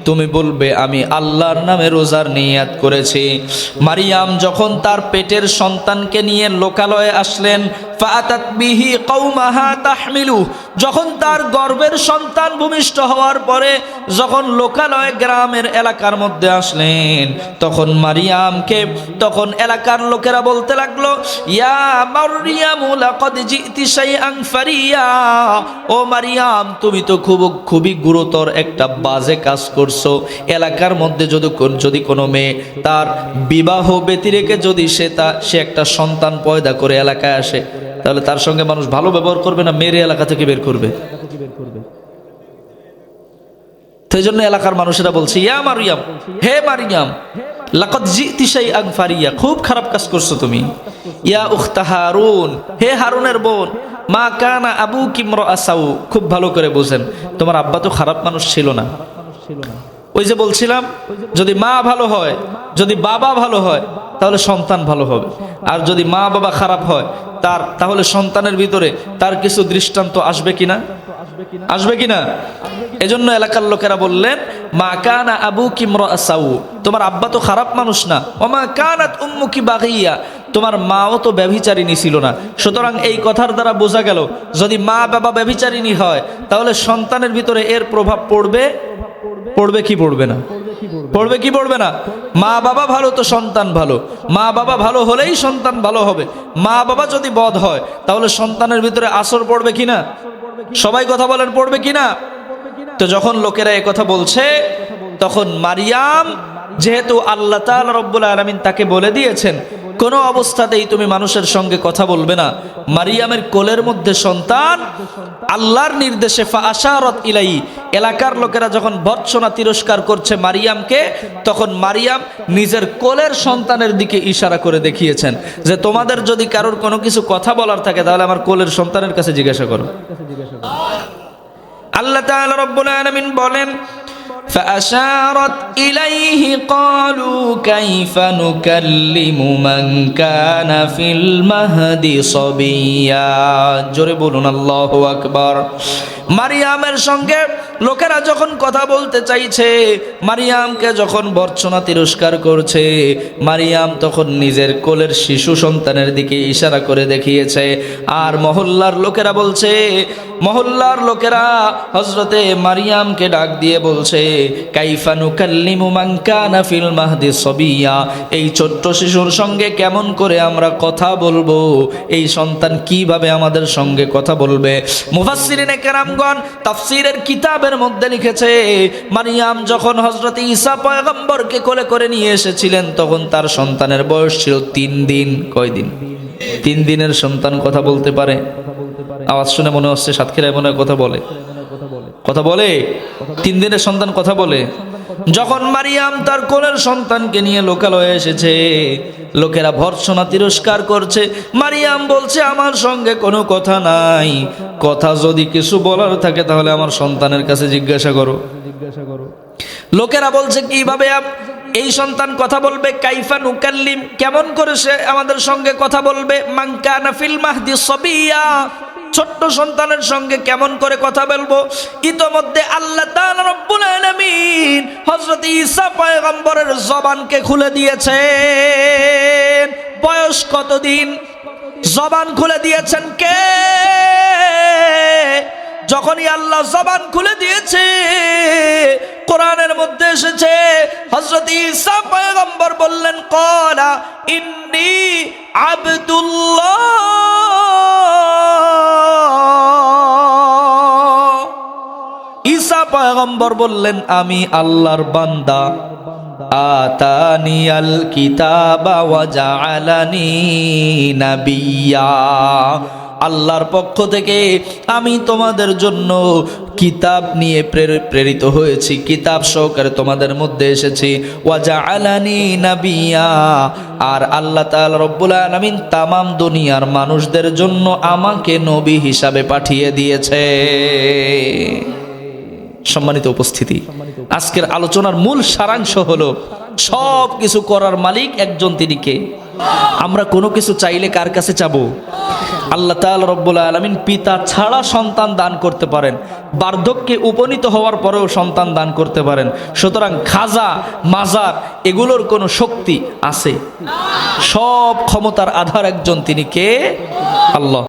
তুমি বলবে আমি আল্লাহর নামে রোজার নিয়াত করেছি। মারিয়াম যখন তার পেটের সন্তানকে নিয়ে লোকালয়ে আসলেন, ফাআতাত বিহি কওমাহা তাহমিলু, যখন তার গর্ভের সন্তান ভূমিষ্ঠ হওয়ার পরে যখন লোকালয়ে গ্রামের এলাকার মধ্যে আসলেন, তখন মারিয়ামকে তখন এলাকার লোকেরা বলতে লাগলো, ইয়া মারইয়ামু লাকাদ জিতি শাইআন ফারিয়া, ও মারিয়াম তুমি তো খুবই গুরুতর একটা বাজে কাজ করছো। এলাকার মধ্যে যদি কোনো মেয়ে তার বিবাহ ব্যতি রেখে যদি সে একটা সন্তান পয়দা করে এলাকায় আসে, তাহলে তার সঙ্গে মানুষ ভালো ব্যবহার করবে না মেরে এলাকা থেকে বের করবে? সেই জন্য এলাকার মানুষেরা বলছে, ইয়া মারিয়াম, হে মারিয়াম, লাকাদ জিতি শাইআন ফারিয়া, খুব খারাপ কাজ করছো তুমি। ইয়া উখতা হারুন, হে হারুনের বোন, মা কানা আবুকি ইমরাআ সাউ, খুব ভালো করে বুঝেন, তোমার আব্বা তো খারাপ মানুষ ছিল না। ওই যে বলছিলাম, যদি মা ভালো হয়, যদি বাবা ভালো হয়, তাহলে সন্তান ভালো হবে। আর যদি মা বাবা খারাপ হয় তাহলে সন্তানের ভিতরে তার কিছু দৃষ্টান্ত আসবে কিনা? আসবে কিনা? এজন্য এলাকার লোকেরা বললেন, মা কানা আবুকি ইমরাআ সাউ, তোমার আব্বা তো খারাপ মানুষ না। ওমা কানাত উম্মুকি বাগিয়া, তোমার মাও তো ব্যভিচারিণী ছিল না। সুতরাং এই কথার দ্বারা বোঝা গেল, যদি মা বাবা ব্যভিচারিণী হয় তাহলে সন্তানের ভিতরে এর প্রভাব পড়বে কি পড়বে না? পড়বে কি পড়বে না? মা বাবা ভালো তো সন্তান ভালো, মা বাবা ভালো হলেই সন্তান ভালো হবে। মা বাবা যদি বদ হয় তাহলে সন্তানের ভিতরে আসর পড়বে কিনা? সবাই কথা বলেন, পড়বে কিনা? তো যখন লোকেরা এই কথা বলছে, তখন মারিয়াম, যেহেতু আল্লাহ তাআলা রব্বুল আলামিন তাকে বলে দিয়েছেন কোনো অবস্থাতেই তুমি মানুষের সঙ্গে কথা বলবে না, মারিয়ামের কোলের মধ্যে সন্তান আল্লাহর নির্দেশে ফাআশারাত ইলাই, এলাকার লোকেরা যখন ভর্ৎসনা তিরস্কার করছে মারিয়ামকে, তখন মারিয়াম নিজের কোলের সন্তানের দিকে ইশারা করে দেখিয়েছেন যে তোমাদের যদি কারোর কোনো কিছু কথা বলার থাকে তাহলে আমার কোলের সন্তানের কাছে জিজ্ঞাসা করো। আল্লাহ তাআলা রব্বুল আলামিন বলেন, فأشارت إليه قالوا كيف نكلم من كان في المهد صبيا। জোরে বলুন আল্লাহু আকবার। মারিয়ামের সঙ্গে লোকেরা যখন কথা বলতে চাইছে, মারিয়ামকে যখন ভর্ৎসনা তিরস্কার করছে, মারিয়াম তখন নিজের কোলের শিশু সন্তানের দিকে ইশারা করে দেখিয়েছে। আর মহল্লার লোকেরা বলছে, মহল্লার লোকেরা হযরতে মারিয়ামকে ডাক দিয়ে বলছে, কাইফা নুকাল্লিমু মান কানা ফিল মাহদি সাবিয়া, এই ছোট্ট শিশুর সঙ্গে কেমন করে আমরা কথা বলবো? এই সন্তান কিভাবে আমাদের সঙ্গে কথা বলবে? মুফাসসিরিনে কেরামগণ তাফসীরের কিতাবের মধ্যে লিখেছে, মারিয়াম যখন হযরত ঈসা পয়গম্বরকে কোলে করে নিয়ে এসেছিলেন তখন তার সন্তানের বয়স ছিল 3 দিন। কয় দিন? 3 দিনের সন্তান কথা বলতে পারে? আওয়াজ শুনে মনে হচ্ছে সাতক্ষীরায় মনে হয় কথা বলে। 3 দিনের সন্তান কথা বলে। যখন মারিয়াম তার কোলের সন্তানকে নিয়ে লোকালয়ে এসেছে, লোকেরা ভর্ৎসনা তিরস্কার করছে। মারিয়াম বলছে, আমার সঙ্গে কোনো কথা নাই, কথা যদি কিছু বলার থাকে তাহলে আমার সন্তানের কাছে জিজ্ঞাসা করো। লোকেরা বলছে, কিভাবে এই সন্তান কথা বলবে? কাইফা নুকাল্লিম, কেমন করে সে আমাদের সঙ্গে কথা বলবে? মান কানা ফিল মাহদি সাবিয়া, ছোট্ট সন্তানের সঙ্গে কেমন করে কথা বলবো? ইতোমধ্যে আল্লাহ তাআলা রব্বুল আলামিন হযরত ঈসা পয়গম্বরের জবানকে খুলে দিয়েছেন। বয়স কতদিন? জবান খুলে দিয়েছেন কে? যখনই আল্লাহ জবান খুলে দিয়েছে, কোরআনের মধ্যে এসেছে হযরত ঈসা পয়গম্বর বললেন, ক্বালা ইন্নী আবদুল্লাহ। ঈসা পয়গম্বর বললেন, আমি আল্লাহর বান্দা। আতানিয়াল কিতাবা ওয়া জাআলানি নাবিয়্যা। আল্লাহর পক্ষ থেকে আমি তোমাদের জন্য কিতাব নিয়ে প্রেরিত হয়েছি, কিতাব সহকারে তোমাদের মধ্যে এসেছি। ওয়া জাআলানি নাবিয়্যা, আর আল্লাহ তাআলা রব্বুল আলামিন তামাম দুনিয়ার মানুষদের জন্য আমাকে নবী হিসাবে পাঠিয়ে দিয়েছে। সম্মানিত উপস্থিতি, আজকের আলোচনার মূল সারাংশ হলো সব কিছু করার মালিক একজন, তিনি কে? আমরা কোনো কিছু চাইলে কার কাছে চাবো? আল্লাহ তাআলা রব্বুল আলামিন পিতা ছাড়া সন্তান দান করতে পারেন, বার্ধক্যে উপনীত হওয়ার পরেও সন্তান দান করতে পারেন। সুতরাং খাজা মাজার এগুলোর কোনো শক্তি আছে? সব ক্ষমতার আধার একজন, তিনি কে? আল্লাহ।